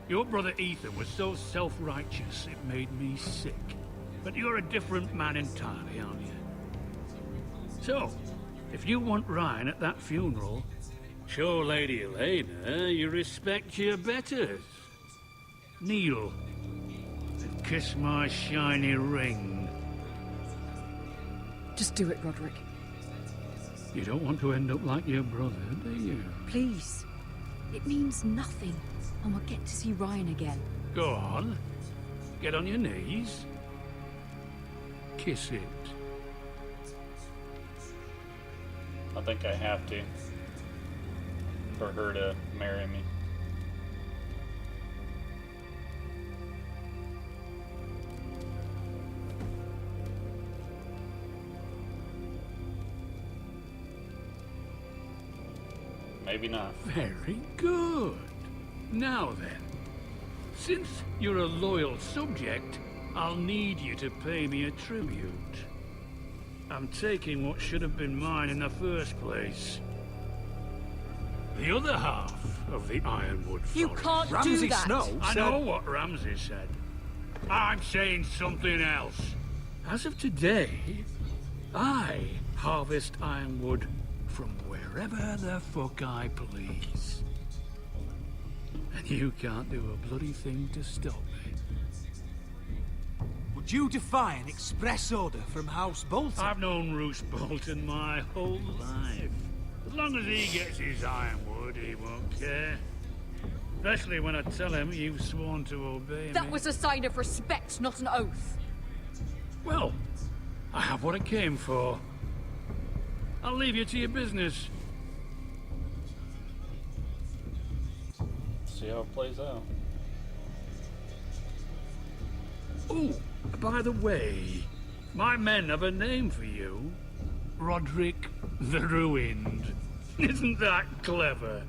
Your brother Ethan was so self-righteous it made me sick. But you're a different man entirely, aren't you? So, if you want Ryan at that funeral, show Lady Elena you respect your betters. Kneel and kiss my shiny ring. Just do it, Roderick. You don't want to end up like your brother, do you? Please. It means nothing, and we'll get to see Ryan again. Go on. Get on your knees. Kiss it. I think I have to. For her to marry me. Maybe not. Very good. Now then, since you're a loyal subject, I'll need you to pay me a tribute. I'm taking what should have been mine in the first place. The other half of the Ironwood Forest. You can't do that! I know what Ramsay said. I'm saying something else. As of today, I harvest ironwood from wherever the fuck I please. And you can't do a bloody thing to stop me. Would you defy an express order from House Bolton? I've known Roose Bolton my whole life. As long as he gets his ironwood, he won't care. Especially when I tell him you've sworn to obey me. That was a sign of respect, not an oath. Well, I have what I came for. I'll leave you to your business. See how it plays out. Oh, by the way, my men have a name for you. Roderick the Ruined. Isn't that clever?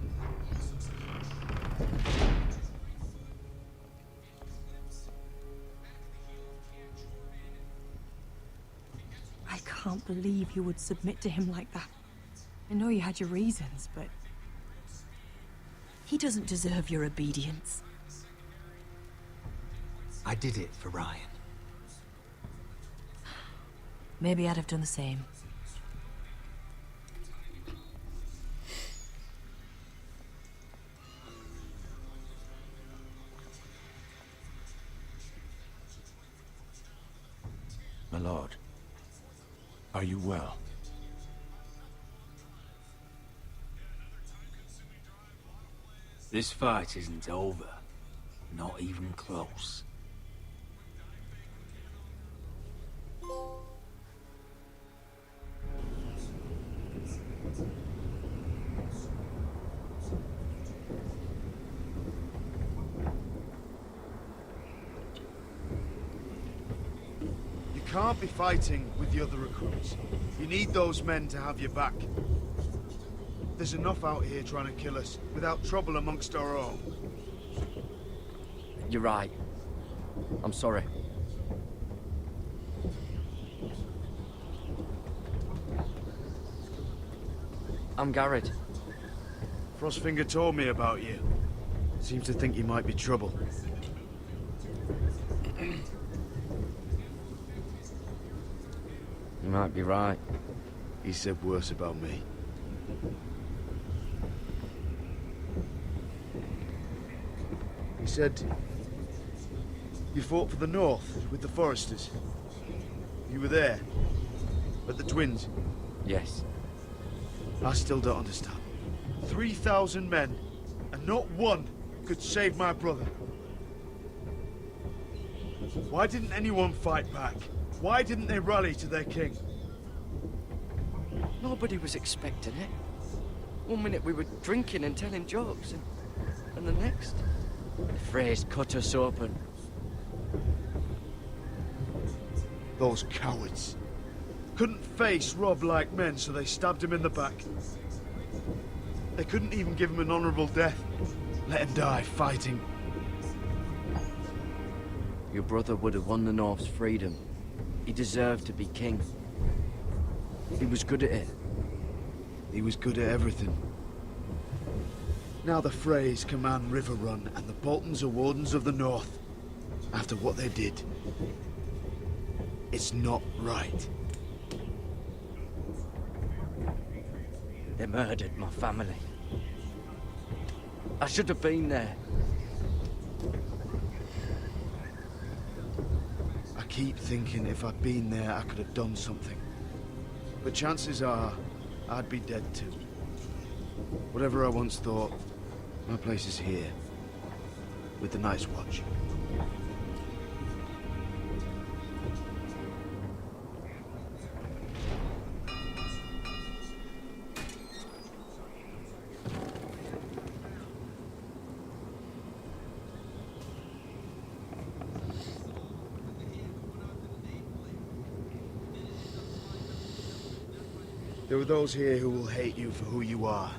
I can't believe you would submit to him like that. I know you had your reasons, but he doesn't deserve your obedience. I did it for Ryan. Maybe I'd have done the same. My lord, are you well? This fight isn't over. Not even close. You can't be fighting with the other recruits. You need those men to have your back. There's enough out here trying to kill us without trouble amongst our own. You're right. I'm sorry. I'm Garrett. Frostfinger told me about you. Seems to think you might be trouble. You might be right. He said worse about me. He said you fought for the North with the Foresters. You were there, at the Twins. Yes. I still don't understand. 3,000 men, and not one could save my brother. Why didn't anyone fight back? Why didn't they rally to their king? Nobody was expecting it. One minute we were drinking and telling jokes, and the next, the Freys cut us open. Those cowards. Couldn't face Rob like men, so they stabbed him in the back. They couldn't even give him an honorable death. Let him die fighting. Your brother would have won the North's freedom. He deserved to be king. He was good at it. He was good at everything. Now the Freys command River Run, and the Boltons are Wardens of the North. After what they did. It's not right. They murdered my family. I should have been there. I keep thinking if I'd been there, I could have done something. But chances are, I'd be dead too. Whatever I once thought, my place is here. With the Night's Watch. There are those here who will hate you for who you are.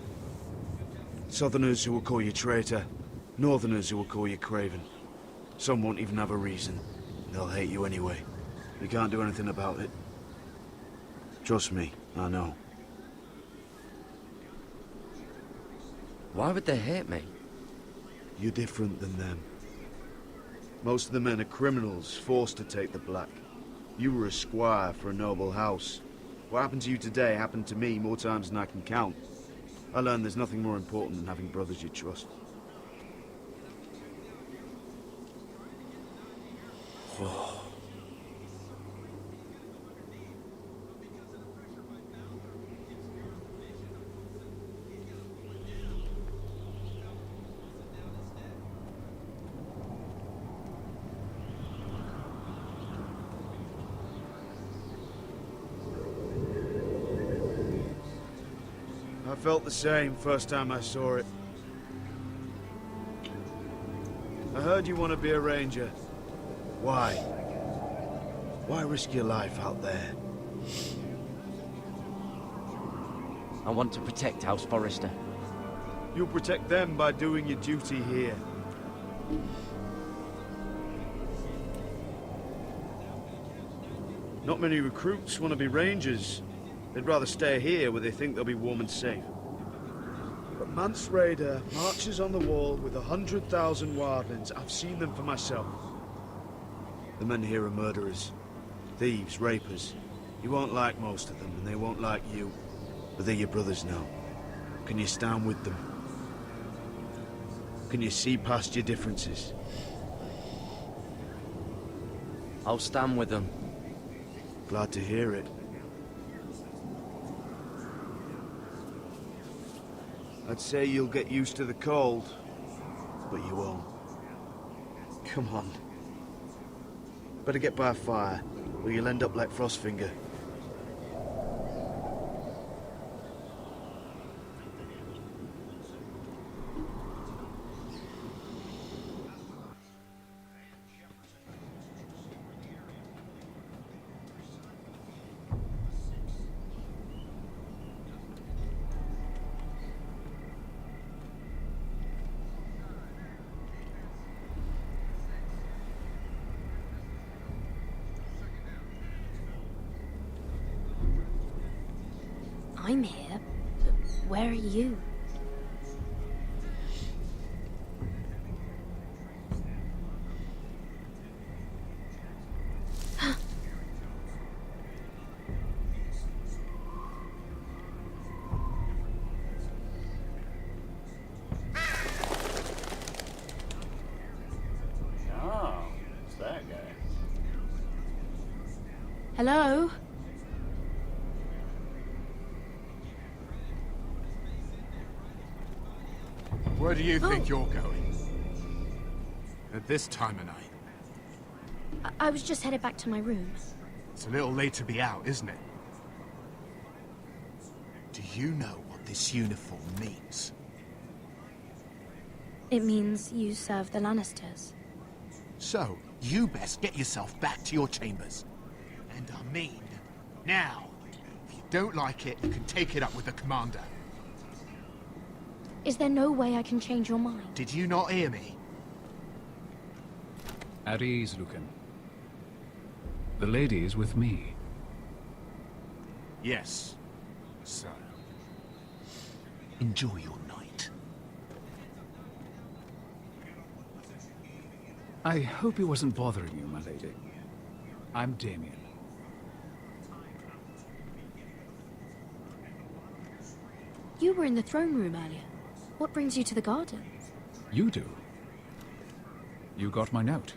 Southerners who will call you traitor. Northerners who will call you craven. Some won't even have a reason. They'll hate you anyway. You can't do anything about it. Trust me, I know. Why would they hate me? You're different than them. Most of the men are criminals, forced to take the black. You were a squire for a noble house. What happened to you today happened to me more times than I can count. I learned there's nothing more important than having brothers you trust. I felt the same first time I saw it. I heard you want to be a ranger. Why? Why risk your life out there? I want to protect House Forrester. You'll protect them by doing your duty here. Not many recruits want to be rangers. They'd rather stay here where they think they'll be warm and safe. But Mance Rayder marches on the wall with 100,000 wildlings. I've seen them for myself. The men here are murderers. Thieves, rapers. You won't like most of them, and they won't like you. But they're your brothers now. Can you stand with them? Can you see past your differences? I'll stand with them. Glad to hear it. I'd say you'll get used to the cold, but you won't. Come on. Better get by a fire, or you'll end up like Frostfinger. I'm here, but where are you? Oh, it's that guy. Hello? Where do you think you're going? At this time of night? I was just headed back to my room. It's a little late to be out, isn't it? Do you know what this uniform means? It means you serve the Lannisters. So, you best get yourself back to your chambers. And I mean, now. If you don't like it, you can take it up with the commander. Is there no way I can change your mind? Did you not hear me? At ease, Lucan. The lady is with me. Yes, sir. Enjoy your night. I hope he wasn't bothering you, my lady. I'm Damien. You were in the throne room earlier. What brings you to the gardens? You do. You got my note.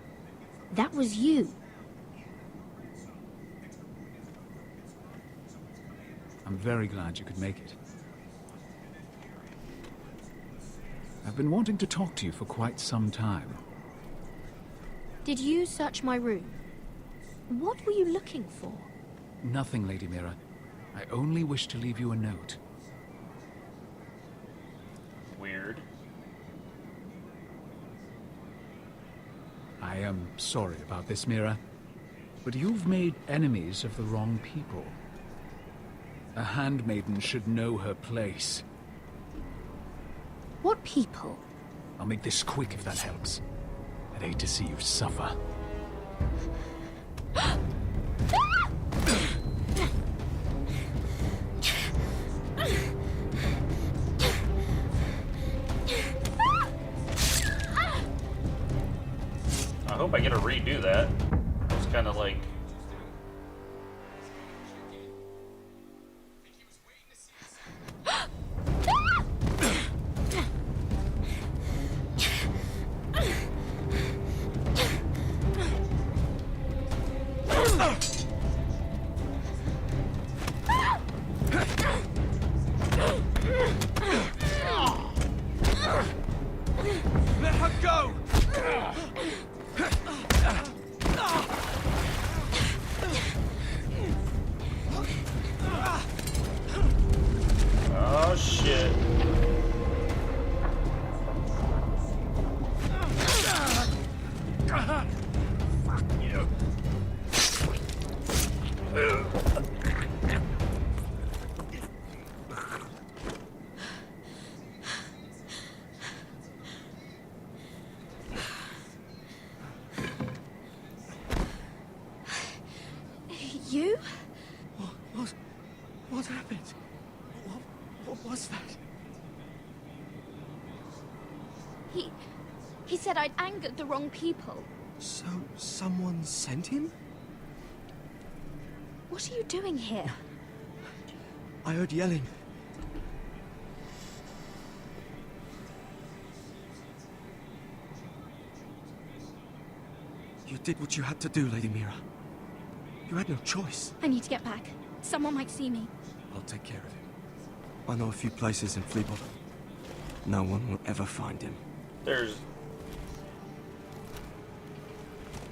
That was you. I'm very glad you could make it. I've been wanting to talk to you for quite some time. Did you search my room? What were you looking for? Nothing, Lady Mira. I only wish to leave you a note. Weird. I am sorry about this, Mira, but you've made enemies of the wrong people. A handmaiden should know her place. What people? I'll make this quick if that helps. I'd hate to see you suffer. I hope I get to redo that. It was kind of like... Let her go! Oh shit. Fuck you. You? What happened? What was that? He said I'd angered the wrong people. So, someone sent him? What are you doing here? I heard yelling. You did what you had to do, Lady Mira. You had no choice. I need to get back. Someone might see me. I'll take care of it. I know a few places in Fleabot. No one will ever find him. There's...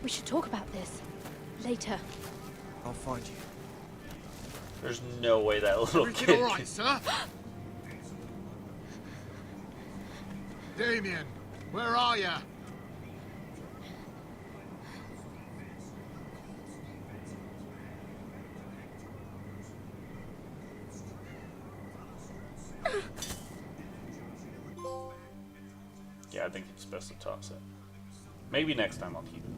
We should talk about this. Later. I'll find you. There's no way that little Everything kid all right, sir? Damien, where are you? Yeah, I think it's best to toss it. Maybe next time I'll keep it.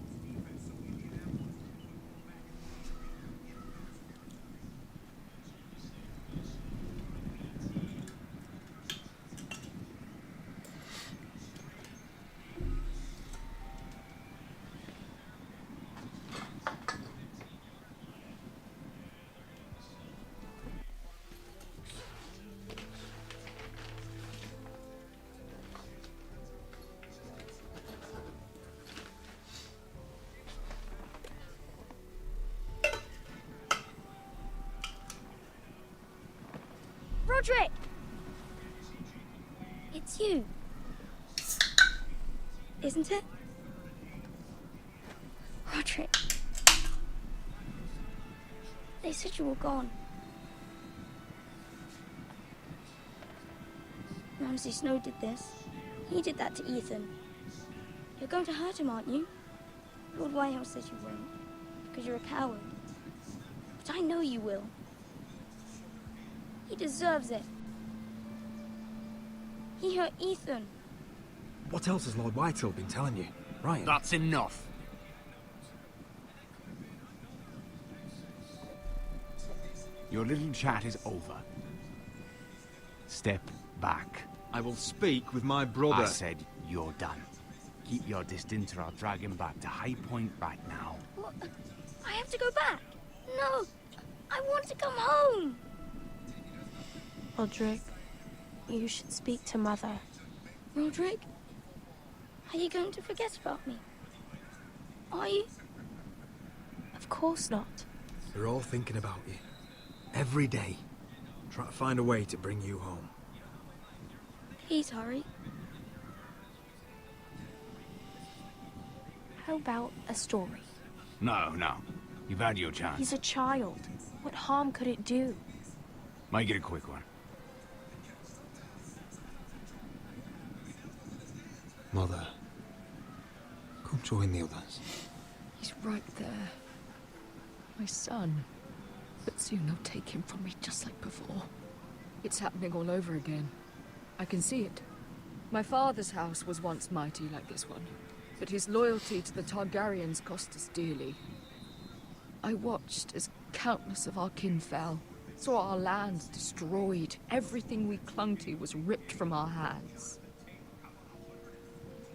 Roderick! It's you. Isn't it? Roderick. They said you were gone. Ramsay Snow did this. He did that to Ethan. You're going to hurt him, aren't you? Lord Whitehouse says you won't, because you're a coward. But I know you will. He deserves it. He hurt Ethan. What else has Lord Whitehill been telling you? Right. That's enough. Your little chat is over. Step back. I will speak with my brother. I said you're done. Keep your distance or I'll drag him back to High Point right now. What? I have to go back. No, I want to come home. Roderick, you should speak to Mother. Roderick, are you going to forget about me? Are you? Of course not. We're all thinking about you. Every day. Try to find a way to bring you home. Please hurry. How about a story? No. You've had your chance. He's a child. What harm could it do? Make it a quick one. Mother, come join the others. He's right there. My son. But soon they'll take him from me just like before. It's happening all over again. I can see it. My father's house was once mighty like this one, but his loyalty to the Targaryens cost us dearly. I watched as countless of our kin fell, saw our lands destroyed, everything we clung to was ripped from our hands.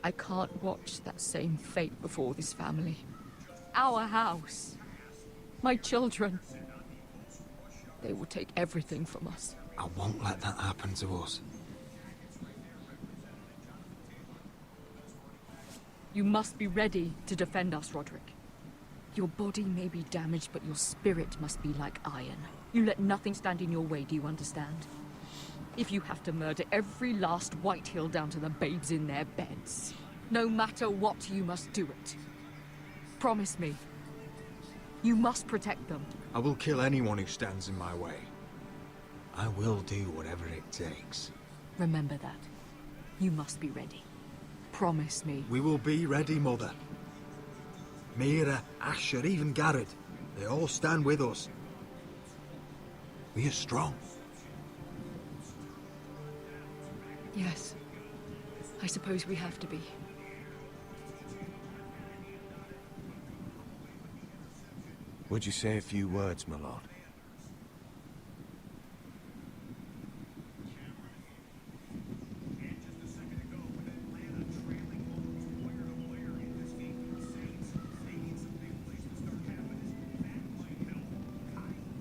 I can't watch that same fate before this family. Our house. My children. They will take everything from us. I won't let that happen to us. You must be ready to defend us, Roderick. Your body may be damaged, but your spirit must be like iron. You let nothing stand in your way, do you understand? If you have to murder every last White Hill down to the babes in their beds, no matter what, you must do it. Promise me. You must protect them. I will kill anyone who stands in my way. I will do whatever it takes. Remember that. You must be ready. Promise me. We will be ready, Mother. Mira, Asher, even Garrett. They all stand with us. We are strong. Yes. I suppose we have to be. Would you say a few words, my lord?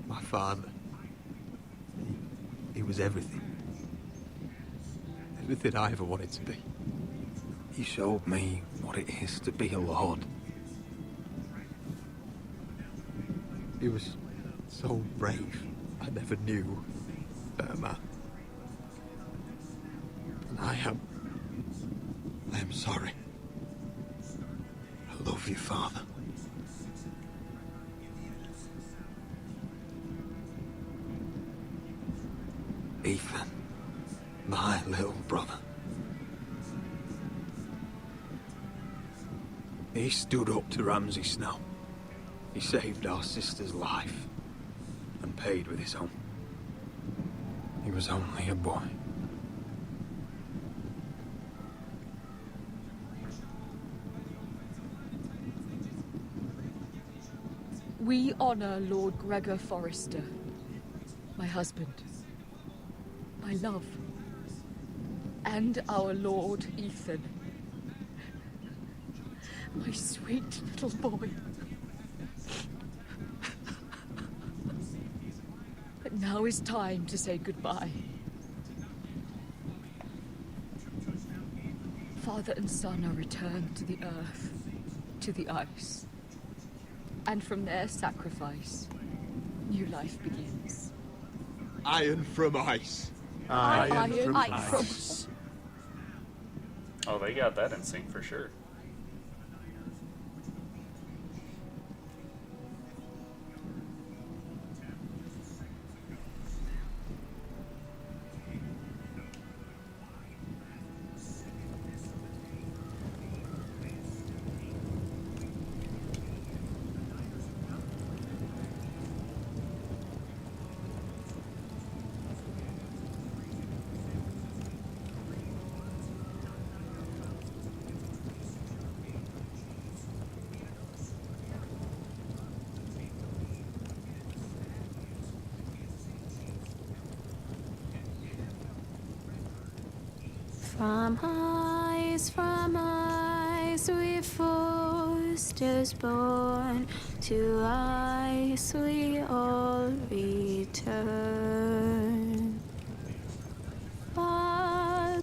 My father. He was everything. Everything I ever wanted to be. He showed me what it is to be a lord. He was so brave. I never knew a man. And I am sorry. I love you, Father. Ethan, my little brother. He stood up to Ramsay Snow. He saved our sister's life and paid with his own. He was only a boy. We honor Lord Gregor Forrester, my husband, my love, and our Lord Ethan, my sweet little boy. But now is time to say goodbye. Father and son are returned to the earth, to the ice. And from their sacrifice, new life begins. Iron from ice. Iron from ice. Oh, they got that in sync for sure. From ice we foresters born, to ice we all return. But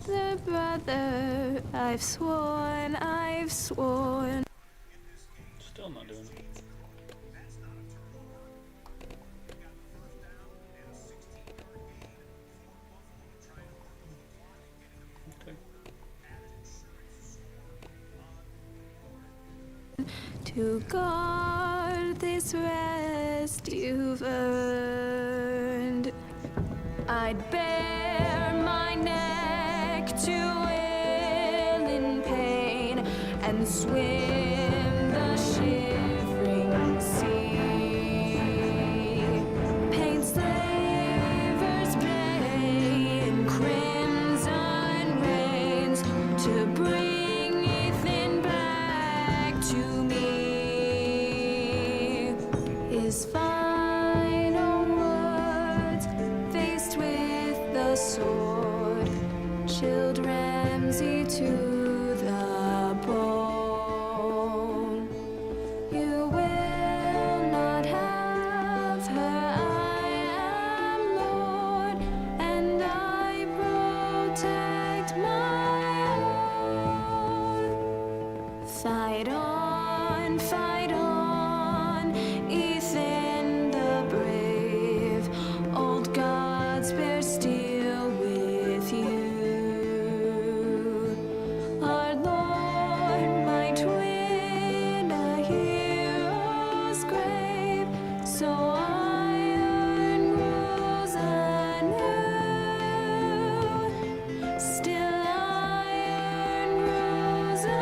the brother, I've sworn. Still not doing it. Okay. To guard this rest you've earned, I'd bare my neck to wail in pain and swim the shivering sea. Paint slavers bay in crimson rains to bring Ethan back to me. His final words, faced with the sword, chilled Ramsay to the bone. on, Ethan the brave. Old gods bear steel with you. Our Lord might win a hero's grave, so iron grows anew. Still iron grows anew.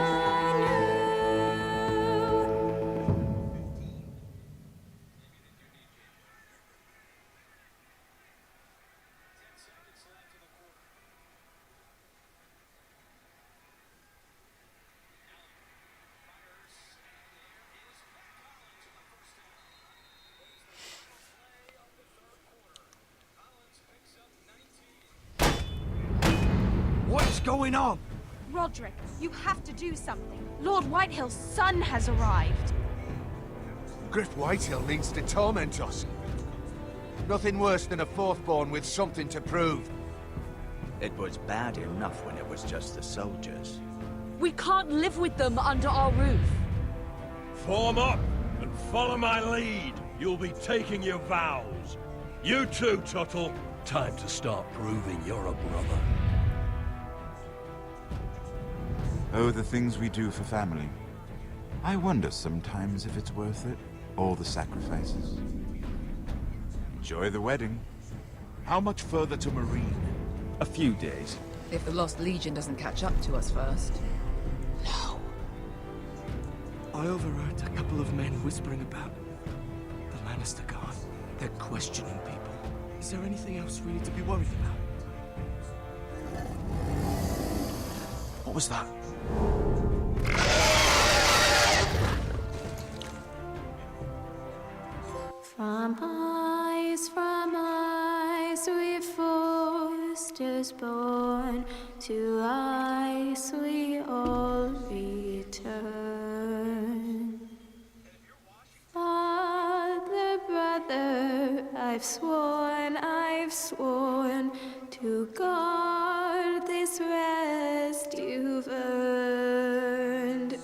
What's going on? Roderick, you have to do something. Lord Whitehill's son has arrived. Griff Whitehill means to torment us. Nothing worse than a fourth-born with something to prove. It was bad enough when it was just the soldiers. We can't live with them under our roof. Form up and follow my lead. You'll be taking your vows. You too, Tuttle. Time to start proving you're a brother. Oh, the things we do for family. I wonder sometimes if it's worth it. All the sacrifices. Enjoy the wedding. How much further to Marine? A few days. If the Lost Legion doesn't catch up to us first. I overheard a couple of men whispering about the Lannister Guard. They're questioning people. Is there anything else we need to be worried about? What was that? From ice we foresters born, to ice we all return. Father, brother, I've sworn to guard this rest you've earned.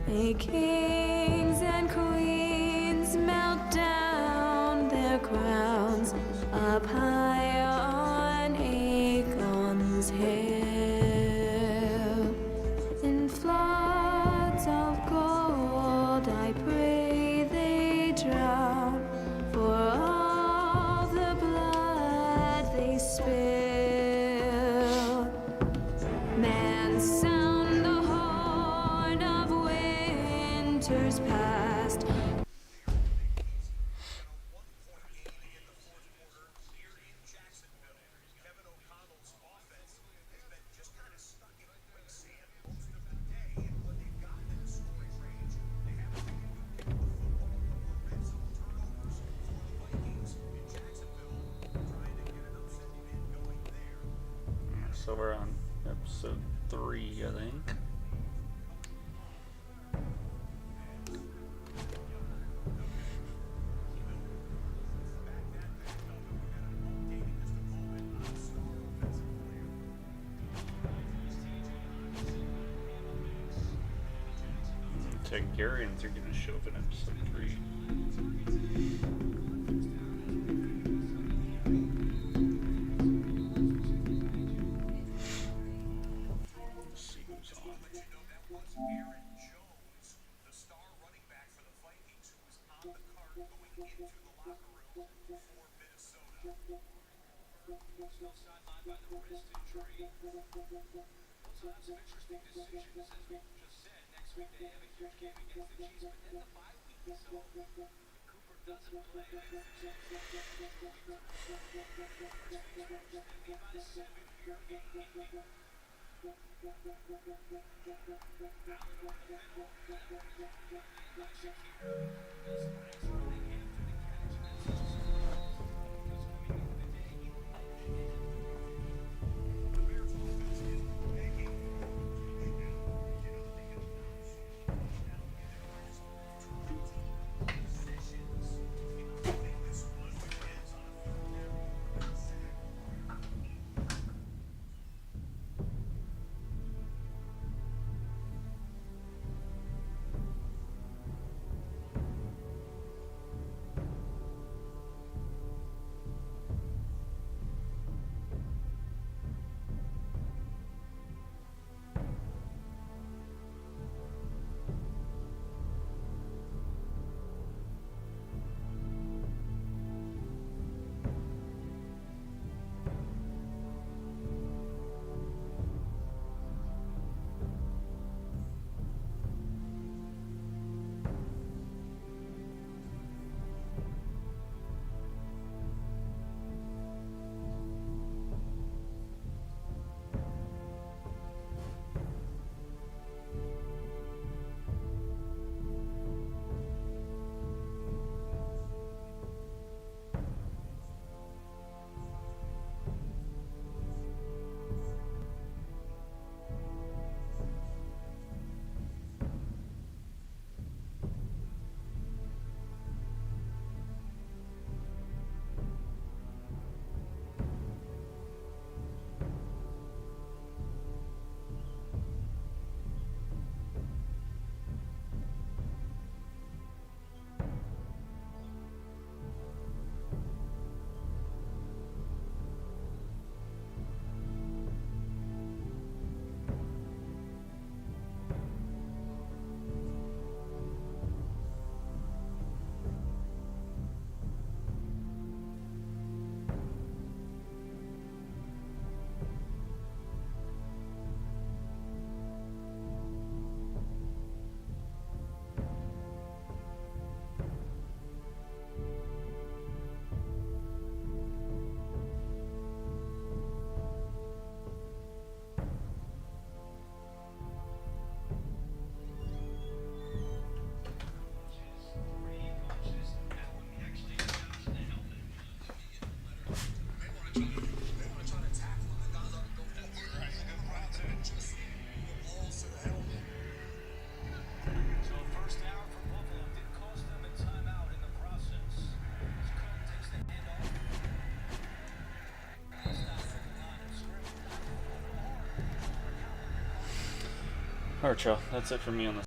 May kings and queens melt down their crowns up high on Aegon's hill. In floods of gold I pray they drown, for all the blood they spill. Man, sound the horn of winter's past. So we're on episode 3, I think. Targaryens are going to show up in episode 3. Alright, y'all. That's it for me on this.